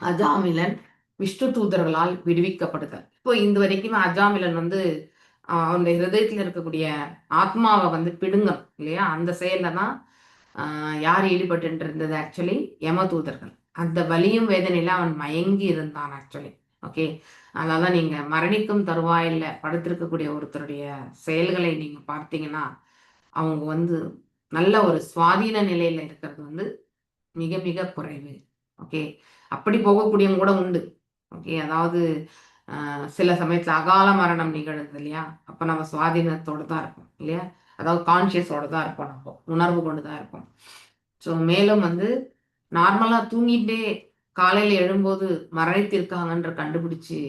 அஜாமிலன் விஷ்ணு தூதர்களால் விடுவிக்கப்படுதல். இப்போ இந்த வரைக்கும் அஜாமிலன் வந்து அவனுடைய ஹிருதயத்தில் இருக்கக்கூடிய ஆத்மாவை வந்து பிடுங்கணும் இல்லையா? அந்த செயல்ல தான் யார் ஈடுபட்டு இருந்தது? ஆக்சுவலி யமதூதர்கள். அந்த வலியும் வேதனையில அவன் மயங்கி இருந்தான் ஆக்சுவலி. ஓகே. அதனாலதான் நீங்க மரணிக்கும் தருவாயில படுத்திருக்கக்கூடிய ஒருத்தருடைய செயல்களை நீங்க பார்த்தீங்கன்னா அவங்க வந்து நல்ல ஒரு சுவாதீன நிலையில இருக்கிறது வந்து மிக மிக குறைவு. ஓகே. அப்படி போகக்கூடியவங்க கூட உண்டு. ஓகே. அதாவது சில சமயத்துல அகால மரணம் நிகழுது இல்லையா? அப்ப நம்ம சுவாதீனத்தோடு தான் இருப்போம் இல்லையா? அதாவது கான்சியஸோட தான் இருப்போம், நம்ம உணர்வு கொண்டு தான் இருப்போம். ஸோ மேலும் வந்து நார்மலா தூங்கிட்டே காலையில எழும்போது மரணித்திருக்காங்கன்ற கண்டுபிடிச்சு,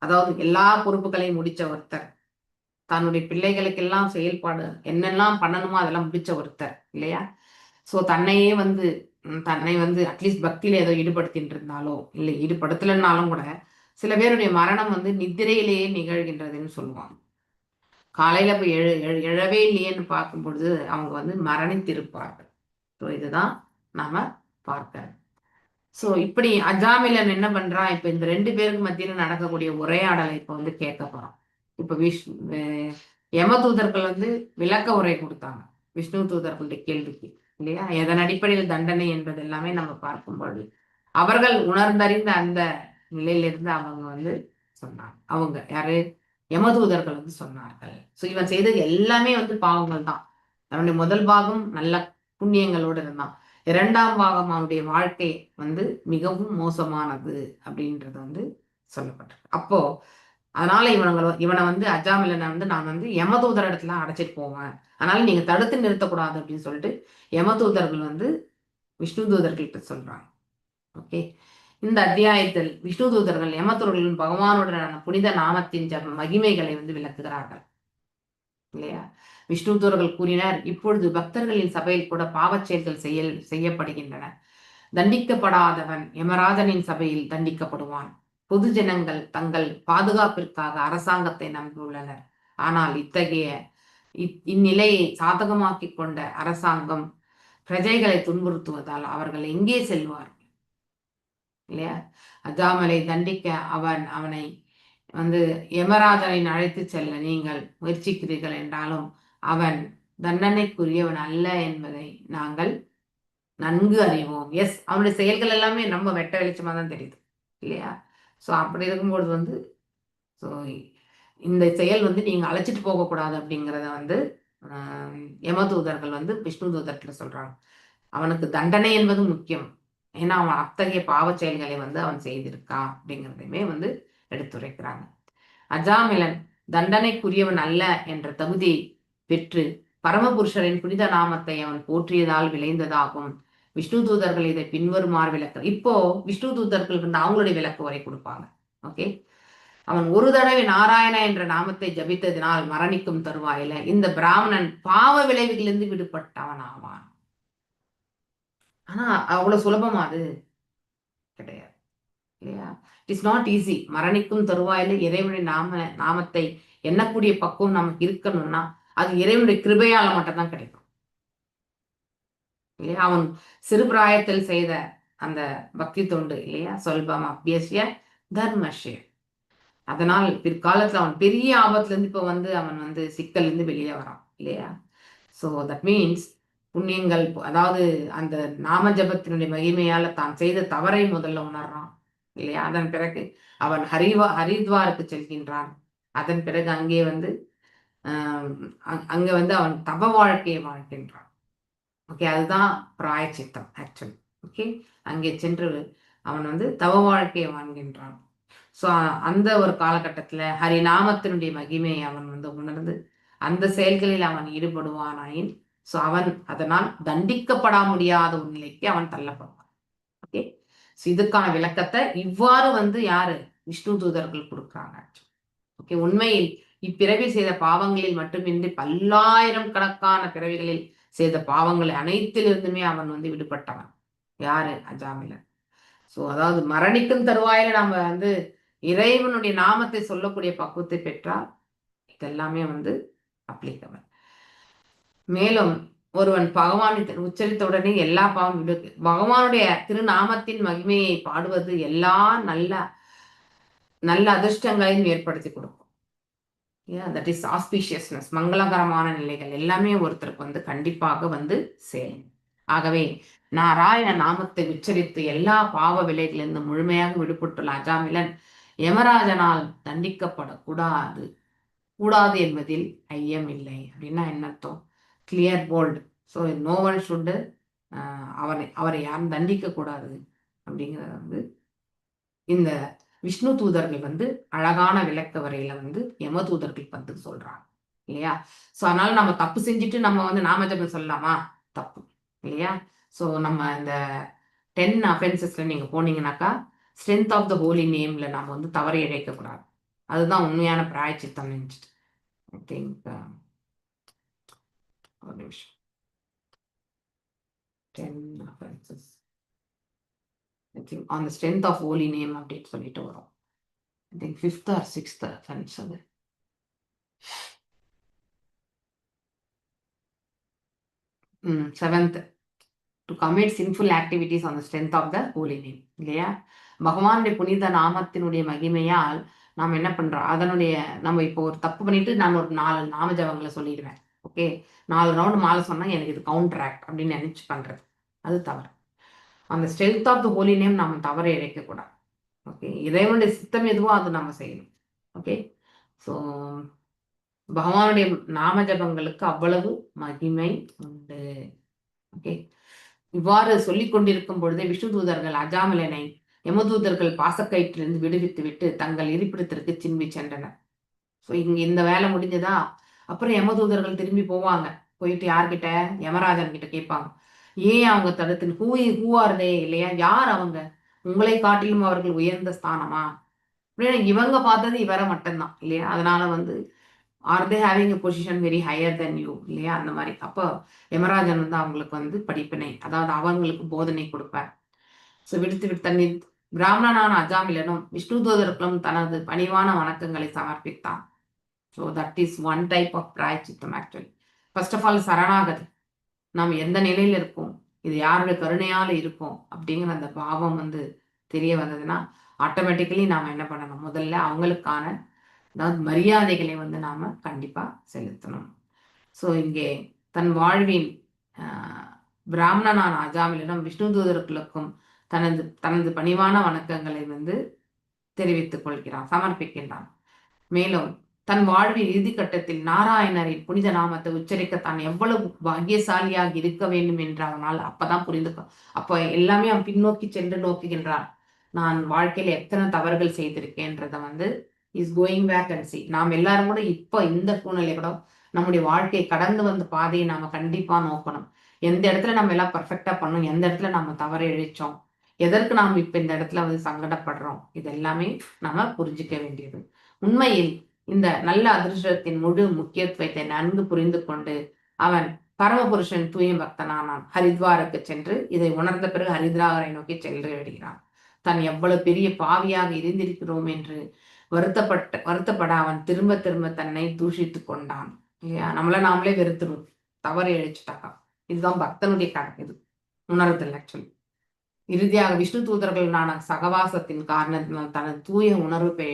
அதாவது எல்லா பொறுப்புகளையும் முடிச்ச ஒருத்தர், தன்னுடைய பிள்ளைகளுக்கெல்லாம் செயல்பாடு என்னெல்லாம் பண்ணணுமோ அதெல்லாம் முடிச்ச ஒருத்தர் இல்லையா? ஸோ தன்னை வந்து அட்லீஸ்ட் பக்தியில ஏதோ ஈடுபடுத்திட்டு இருந்தாலோ இல்லை ஈடுபடுத்தலைன்னாலும் கூட சில பேருடைய மரணம் வந்து நித்திரையிலேயே நிகழ்கின்றதுன்னு சொல்லுவாங்க. காலையில போய் எழவே இல்லையேன்னு பார்க்கும் பொழுது அவங்க வந்து மரணித்திருப்பார்கள். ஸோ இதுதான் நாம பார்க்க. ஸோ இப்படி அஜாமிலன் என்ன பண்றான்? இப்ப இந்த 2 பேருக்கு மத்தியில நடக்கக்கூடிய உரையாடலை இப்ப வந்து கேட்க போறோம். இப்ப யமதூதர்கள் வந்து விளக்க உரை கொடுத்தாங்க விஷ்ணு தூதர்களுடைய கேள்விக்கு இல்லையா? எதன் அடிப்படையில் தண்டனை என்பது எல்லாமே நம்ம பார்க்கும்போது அவர்கள் உணர்ந்தறிந்த அந்த நிலையிலிருந்து அவங்க வந்து சொன்னாங்க. அவங்க யாரு? யமதூதர்கள் வந்து சொன்னார்கள். ஸோ இவன் செய்தது எல்லாமே வந்து பாவங்கள் தான். அவனுடைய முதல் பாகம் நல்ல புண்ணியங்களோடு இருந்தான். 2ஆம் பாகம் அவனுடைய வாழ்க்கை வந்து மிகவும் மோசமானது அப்படின்றது வந்து சொல்லப்பட்டிருக்கு. அப்போ அதனால இவனை வந்து அஜாமிலனை வந்து நான் வந்து யமதூதர் இடத்துல அடைச்சிட்டு போவேன், அதனால நீங்க தடுத்து நிறுத்தக்கூடாது அப்படின்னு சொல்லிட்டு யமதூதர்கள் வந்து விஷ்ணு தூதர்கள்கிட்ட சொல்றாங்க. ஓகே. இந்த அத்தியாயத்தில் விஷ்ணு தூதர்கள் யமதூதர்களின் பகவானுடனான புனித நாமத்தின் மகிமைகளை வந்து விளக்குகிறார்கள் இல்லையா? விஷ்ணு தூதர்கள் கூறினர், இப்பொழுது பக்தர்களின் சபையில் கூட பாவச் செயல்கள் செய்யப்படுகின்றன. தண்டிக்கப்படாதவன் யமராஜனின் சபையில் தண்டிக்கப்படுவான். பொது ஜனங்கள் தங்கள் பாதுகாப்பிற்காக அரசாங்கத்தை நம்பியுள்ளனர். ஆனால் இந்நிலையை சாதகமாக்கி கொண்ட அரசாங்கம் பிரஜைகளை துன்புறுத்துவதால் அவர்கள் எங்கே செல்வார்கள் இல்லையா? அஜாமலை தண்டிக்க அவனை வந்து யமராஜனை அழைத்து செல்ல நீங்கள் முயற்சிக்கிறீர்கள் என்றாலும் அவன் தண்டனைக்குரியவன் அல்ல என்பதை நாங்கள் நன்கு அறிவோம். எஸ், அவனுடைய செயல்கள் எல்லாமே நம்ம வெட்ட வெளிச்சமா தான் தெரியுது இல்லையா? ஸோ அப்படி இருக்கும்போது வந்து ஸோ இந்த செயல் வந்து நீங்க அழைச்சிட்டு போகக்கூடாது அப்படிங்கிறத வந்து யமதூதர்கள் வந்து விஷ்ணு தூதர்கிட்ட சொல்றாங்க. அவனுக்கு தண்டனை என்பது முக்கியம். ஏன்னா அவன் அத்தகைய பாவ செயல்களை வந்து அவன் செய்திருக்கான் அப்படிங்கிறதையுமே வந்து எடுத்துரைக்கிறாங்க. அஜாமிலன் தண்டனைக்குரியவன் அல்ல என்ற தகுதி பெற்று பரமபுருஷரின் புனித நாமத்தை அவன் போற்றியதால் விளைந்ததாகும். விஷ்ணு தூதர்கள் இதை பின்வருமாறு விளக்க. இப்போ விஷ்ணு தூதர்கள் வந்து அவங்களுடைய விளக்கு வரை கொடுப்பாங்க. ஓகே. அவன் ஒரு தடவை நாராயண என்ற நாமத்தை ஜபித்ததினால் மரணிக்கும் தருவாயில இந்த பிராமணன் பாவ விளைவுகளிலிருந்து விடுபட்டவன் ஆவான். ஆனா அவ்வளவு சுலபமா அது கிடையாது இல்லையா? It is not easy. மரணிக்கும் தருவாயில இறைவனுடைய நாமத்தை எண்ணக்கூடிய பக்குவம் நமக்கு இருக்கணும்னா அது இறைவனுடைய கிருபையால மட்டும்தான் கிடைக்கும் இல்லையா? அவன் சிறு பிராயத்தில் செய்த அந்த பக்தி தொண்டு இல்லையா? சொல்பம் அபியசிய தர்மஷ்ய. அதனால் பிற்காலத்துல அவன் பெரிய ஆபத்துல இருந்து இப்ப வந்து அவன் வந்து சிக்கல் இருந்து வெளியே வரான் இல்லையா? ஸோ தட் மீன்ஸ் புண்ணியங்கள், அதாவது அந்த நாம ஜபத்தினுடைய மகிமையால தான் செய்த தவறை முதல்ல உணர்றான் இல்லையா? அதன் பிறகு அவன் ஹரித்வாருக்கு செல்கின்றான். அதன் பிறகு அங்கே வந்து அங்க வந்து அவன் தப வாழ்க்கையை வாழ்கின்றான். ஓகே, அதுதான் பிராயச்சித்தம் ஆக்சுவலி. ஓகே, அங்கே சென்று அவன் வந்து தவ வாழ்க்கையை வாழ்கின்றான். ஸோ அந்த ஒரு காலகட்டத்தில் ஹரிநாமத்தினுடைய மகிமையை அவன் வந்து உணர்ந்து அந்த செயல்களில் அவன் ஈடுபடுவானாயின் ஸோ அவன் அதனால் தண்டிக்கப்பட முடியாத ஒரு நிலைக்கு அவன் தள்ளப்படுவான். ஓகே, ஸோ இதுக்கான விளக்கத்தை இவ்வாறு வந்து யாரு விஷ்ணு தூதர்கள் கொடுக்குறாங்க. ஓகே, உண்மையில் இப்பிறவி செய்த பாவங்களில் மட்டுமின்றி பல்லாயிரம் கணக்கான பிறவிகளில் செய்த பாவங்களை அனைத்திலிருந்துமே அவன் வந்து விடுபட்டவன். யாரு? அஜாமிலன். ஸோ அதாவது மரணிக்கும் தருவாயில நம்ம வந்து இறைவனுடைய நாமத்தை சொல்லக்கூடிய பக்குவத்தை பெற்றால் இதெல்லாமே வந்து அப்ளிகபிள். மேலும் ஒருவன் பகவானை உச்சரித்த உடனே எல்லா பாவம் பகவானுடைய திருநாமத்தின் மகிமையை பாடுவது எல்லா நல்ல நல்ல அதிர்ஷ்டங்களையும் ஏற்படுத்தி கொடுக்கும். தட் இஸ் ஆஸ்பீஷியஸ்னஸ், மங்களகரமான நிலைகள் எல்லாமே ஒருத்தருக்கு வந்து கண்டிப்பாக வந்து சேரும். ஆகவே நாராயண நாமத்தை உச்சரித்து எல்லா பாவ விலைகளிலிருந்து முழுமையாக விடுபட்டுள்ள அஜாமிலன் யமராஜனால் தண்டிக்கப்படக்கூடாது கூடாது என்பதில் ஐயம் இல்லை. அப்படின்னா என்ன அர்த்தம்? Clear bold. So no one should அவரை யாரும் தண்டிக்க கூடாது அப்படிங்கிறத வந்து இந்த விஷ்ணு தூதர்கள் வந்து அழகான விளக்க வரையில வந்து யம தூதர்கள் வந்து சொல்றாங்க இல்லையா? ஸோ அதனால நம்ம தப்பு செஞ்சுட்டு நம்ம வந்து நாமஜபம் சொல்லலாமா? தப்பு இல்லையா? ஸோ நம்ம இந்த 10 அஃபென்சஸ்ல நீங்க போனீங்கன்னாக்கா ஸ்ட்ரென்த் ஆஃப் த ஹோலி நேம்ல நம்ம வந்து தவறை இழைக்கக்கூடாது. அதுதான் உண்மையான பிராயச்சித்தம் நினைச்சிட்டு ஐ திங்க் ஒரு நிமிஷம் 10 offenses I think on the strength of holy name அப்படின்னு சொல்லிட்டு வரும். I think 5th or 6th offense அது. 7th to commit sinful activities on the strength of the holy name இல்லையா? பகவானுடைய புனித நாமத்தினுடைய மகிமையால் நாம் என்ன பண்றோம்? அதனுடைய நம்ம இப்போ ஒரு தப்பு பண்ணிட்டு நான் ஒரு 4 நாம ஜபங்களை சொல்லிடுவேன். ஓகே, 4 ரவுண்ட் மாலை சொன்னா எனக்கு இது கவுண்டர் ஆக்ட் அப்படின்னு நினைச்சு பண்றது அது தவறு. அந்த strength of the holy name நம்ம தவறை இழைக்கக்கூடாது. ஓகே, இறைவனுடைய சித்தம் எதுவோ அது நம்ம செய்யணும். ஓகே, ஸோ பகவானுடைய நாம ஜபங்களுக்கு அவ்வளவு மகிமை உண்டு. ஓகே, இவ்வாறு சொல்லிக் கொண்டிருக்கும் பொழுதே விஷ்ணு தூதர்கள் அஜாமிலனை யமதூதர்கள் பாசக்கயிற்றிலிருந்து விடுவித்து விட்டு தங்கள் இருப்பிடத்திற்கு திரும்பி சென்றனர். ஸோ இங்க இந்த வேலை முடிஞ்சதா? அப்புறம் யமதூதர்கள் திரும்பி போவாங்க. போயிட்டு யார்கிட்ட? யமராஜன் கிட்ட கேட்பாங்க. ஏன் அவங்க தடுத்து ஹூ ஆர் தே இல்லையா? யார் அவங்க? உங்களை காட்டிலும் அவர்கள் உயர்ந்த ஸ்தானமா? அப்படின்னா இவங்க பார்த்தது இவரை மட்டும்தான் இல்லையா? அதனால வந்து are they having a position very higher than you இல்லையா? அந்த மாதிரி. அப்போ யமராஜன் வந்து அவங்களுக்கு வந்து படிப்பினை, அதாவது அவங்களுக்கு போதனை கொடுப்பார். ஸோ விடுத்து தண்ணி பிராமணனான அஜாமிலனும் விஷ்ணு தூதர்களும் தனது பணிவான வணக்கங்களை சமர்ப்பித்தான். So that is one type of பிராயச்சித்தம் ஆக்சுவலி. ஃபர்ஸ்ட் ஆஃப் ஆல் சரணாகதி. நாம் எந்த நிலையில இருக்கோம், இது யாருடைய கருணையால இருக்கும் அப்படிங்கிற அந்த பாவம் வந்து தெரிய வந்ததுன்னா ஆட்டோமேட்டிக்கலி நாம் என்ன பண்ணணும்? முதல்ல அவங்களுக்கான அதாவது மரியாதைகளை வந்து நாம கண்டிப்பா செலுத்தணும். ஸோ இங்கே தன் வாழ்வின் பிராமணனான அஜாமிலிடம் விஷ்ணு தூதர்களுக்கும் தனது பணிவான வணக்கங்களை வந்து தெரிவித்துக் கொள்கிறான், சமர்ப்பிக்கின்றான். மேலும் தன் வாழ்வின் இறுதி கட்டத்தில் நாராயணரின் புனித நாமத்தை உச்சரிக்க தான் எவ்வளவு பாக்கியசாலியாக இருக்க வேண்டும் என்று அவனால் அப்பதான் புரிந்துக்கும். அப்போ எல்லாமே அவன் பின்னோக்கி சென்று நோக்குகின்றான். நான் வாழ்க்கையில எத்தனை தவறுகள் செய்திருக்கேன்றத வந்து is going back and see. நாம் எல்லாரும் கூட இப்போ இந்த சூழ்நிலை கூட நம்முடைய வாழ்க்கையை கடந்து வந்த பாதையை நாம கண்டிப்பா நோக்கணும். எந்த இடத்துல நம்ம எல்லாம் பர்ஃபெக்டா பண்ணோம், எந்த இடத்துல நம்ம தவறு இழைச்சோம், எதற்கு நாம் இப்ப இந்த இடத்துல வந்து சங்கடப்படுறோம், இது எல்லாமே நம்ம புரிஞ்சுக்க வேண்டியது. உண்மையில் இந்த நல்ல அதிர்ஷ்டத்தின் முழு முக்கியத்துவத்தை நன்கு புரிந்து கொண்டு அவன் பரமபுருஷன் தூய பக்தனானான். ஹரித்வாருக்கு சென்று இதை உணர்ந்த பிறகு ஹரித்வாரை நோக்கி சென்று விடுகிறான். தான் எவ்வளவு பெரிய பாவியாக இருந்திருக்கிறோம் என்று வருத்தப்பட அவன் திரும்ப திரும்ப தன்னை தூஷித்து கொண்டான் இல்லையா? நம்மள நாமளே வெறுத்துருவோம் தவறு இழைச்சுட்டாக்கா. இதுதான் பக்தனுடைய கணக்கு, இது உணர்தல் ஆக்சுவலி. இறுதியாக விஷ்ணு தூதர்களான சகவாசத்தின் காரணத்தினால் தனது தூய உணர்வு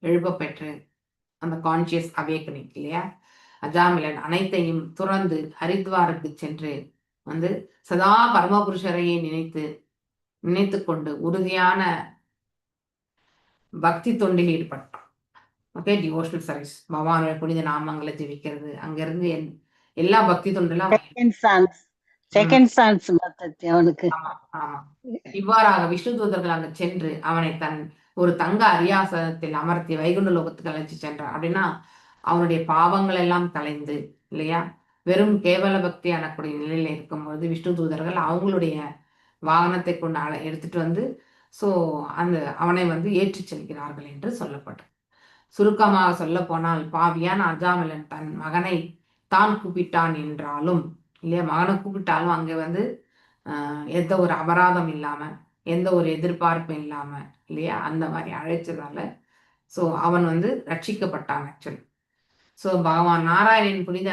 எழுப்ப பெற்று அந்த கான்சியஸ் அவேக்கனிங் இல்லையா? அஜாமிலன் அனைத்தையும் துறந்து ஹரித்வாருக்கு சென்று வந்து சதா பரமபுருஷரையே நினைத்து கொண்டு உறுதியான பக்தி தொண்டில் ஈடுபட்டான். ஓகே, ஓகே, டிவோஷனல் சர்வீஸ், பகவானுடைய புனித நாமங்களை ஜெபிக்கிறது, அங்கிருந்து எல்லா பக்தி தொண்டெல்லாம் செகண்ட் சான்ஸ் அவனுக்கு. ஆமா ஆமா. இவ்வாறாக விஷ்ணு தூதர்கள் அங்க சென்று அவனை தன் ஒரு தங்க அரியாசனத்தில் அமர்த்தி வைகுண்ட லோகத்துக்கு அழைச்சி சென்றார். அப்படின்னா அவனுடைய பாவங்கள் எல்லாம் கலைந்து இல்லையா, வெறும் கேவல பக்தி எனக்கூடிய நிலையில இருக்கும்போது விஷ்ணு தூதர்கள் அவங்களுடைய வாகனத்தை கொண்டு எடுத்துட்டு வந்து அந்த அவனை ஏற்றி செல்கிறார்கள் என்று சொல்லப்பட்டது. சுருக்கமாக சொல்ல போனால், பாவியான் அஜாமிலன் தன் மகனை தான் கூப்பிட்டான் என்றாலும் இல்லையா, மகனை கூப்பிட்டாலும் அங்க எந்த ஒரு அபராதம் இல்லாம, எந்த ஒரு எதிர்பார்ப்பும் இல்லாம இல்லையா, அந்த மாதிரி அழைச்சதால அவன் ரட்சிக்கப்பட்டான் ஆக்சுவலி. பகவான் நாராயணன் புனித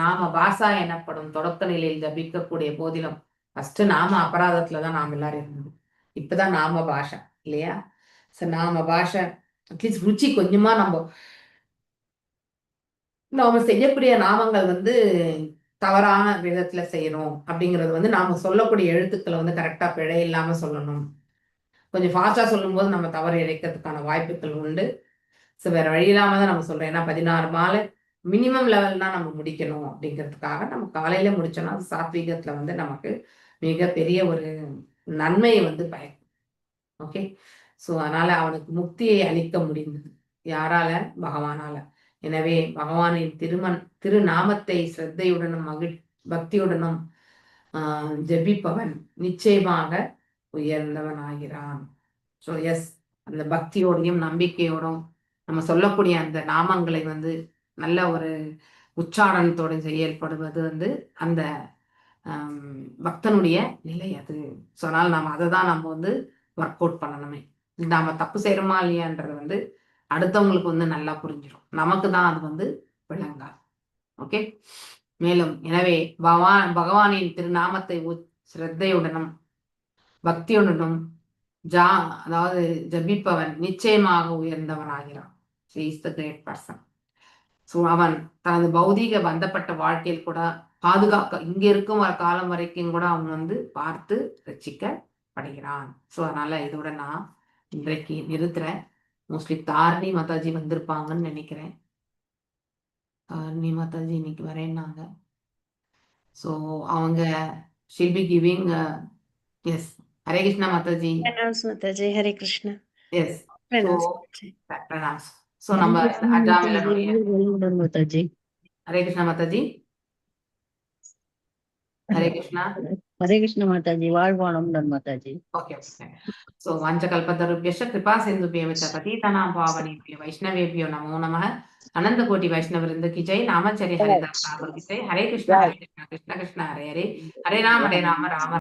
நாம பாசா எனப்படும் தொடக்க நிலையில் ஜபிக்கக்கூடிய போதிலும் ஃபர்ஸ்ட் நாம அபராதத்துலதான் நாம் எல்லாரும் இருந்தது. இப்பதான் நாம பாஷை இல்லையா. நாம பாஷை அட்லீஸ்ட் ருச்சி கொஞ்சமா நாம செய்யக்கூடிய நாமங்கள் தவறான விதத்துல செய்யணும் அப்படிங்கிறது நாம சொல்லக்கூடிய எழுத்துக்களை கரெக்டா பிழை இல்லாம சொல்லணும். கொஞ்சம் ஃபாஸ்டா சொல்லும் போது நம்ம தவறு இழைக்கிறதுக்கான வாய்ப்புகள் உண்டு. வேற வழி இல்லாம தான் நம்ம சொல்றோம். ஏன்னா 16 மாலை மினிமம் லெவல்னா நம்ம முடிக்கணும் அப்படிங்கிறதுக்காக நம்ம காலையில முடிச்சோம்னா அது சாத்வீகத்துல நமக்கு மிகப்பெரிய ஒரு நன்மையை பயக்கும். ஓகே, அதனால அவனுக்கு முக்தியை அளிக்க முடிந்தது. யாரால? பகவானால. எனவே பகவானின் திருநாமத்தை ஸ்ரத்தையுடனும் பக்தியுடனும் ஜெபிப்பவன் நிச்சயமாக உயர்ந்தவன் ஆகிறான். எஸ், அந்த பக்தியோடையும் நம்பிக்கையோடும் நம்ம சொல்லக்கூடிய அந்த நாமங்களை நல்ல ஒரு உச்சாரணத்தோடு செயல்படுவது அந்த பக்தனுடைய நிலை அது. அதனால நம்ம அதை தான் நம்ம ஒர்க் அவுட் பண்ணணுமே. நாம தப்பு செய்யறோமா இல்லையான்றது அடுத்தவங்களுக்கு நல்லா புரிஞ்சிடும், நமக்கு தான் அது விளங்காது. ஓகே, மேலும் எனவே பகவானின் திருநாமத்தை ஸ்ரத்தையுடனும் பக்தியுடனும் அதாவது ஜபிப்பவன் நிச்சயமாக உயர்ந்தவன் ஆகிறான். அவன் தனது பௌதீக பந்தப்பட்ட வாழ்க்கையில் கூட பாதுகாக்க இங்க இருக்கும் காலம் வரைக்கும் கூட அவன் பார்த்து ரட்சிக்கப்படுகிறான். அதனால இதோட நான் இன்றைக்கு நிறுத்துறேன். மோஸ்ட்லி தாரணி மாதாஜி வந்திருப்பாங்கன்னு நினைக்கிறேன். தாரணி மாதாஜி இன்னைக்கு வரேன்னாங்க. அவங்க she'll be giving yes. Hare Krishna Mataji. Mataji. Hare Krishna. Yes, நம்ம மாதாஜி. ஹரே கிருஷ்ணா மாதாஜி. ஹரே கிருஷ்ணா. ஹரே கிருஷ்ண மாதாஜி. வாழ்வாளமுடன் மாதாஜி. ஓகே. வாஞ்சகல்பத்தருभ्यश्च कृपा सिन्धुभ्यश्च पतितानां पावनेभ्यो वैष्णवेभ्यो नमो नमः. अनंत कोटि वैष्णव वृंद की जय. नामचर्य हरिदास ठाकुर की जय. हरे कृष्णा कृष्ण कृष्ण हरे हरे, हरे राम राम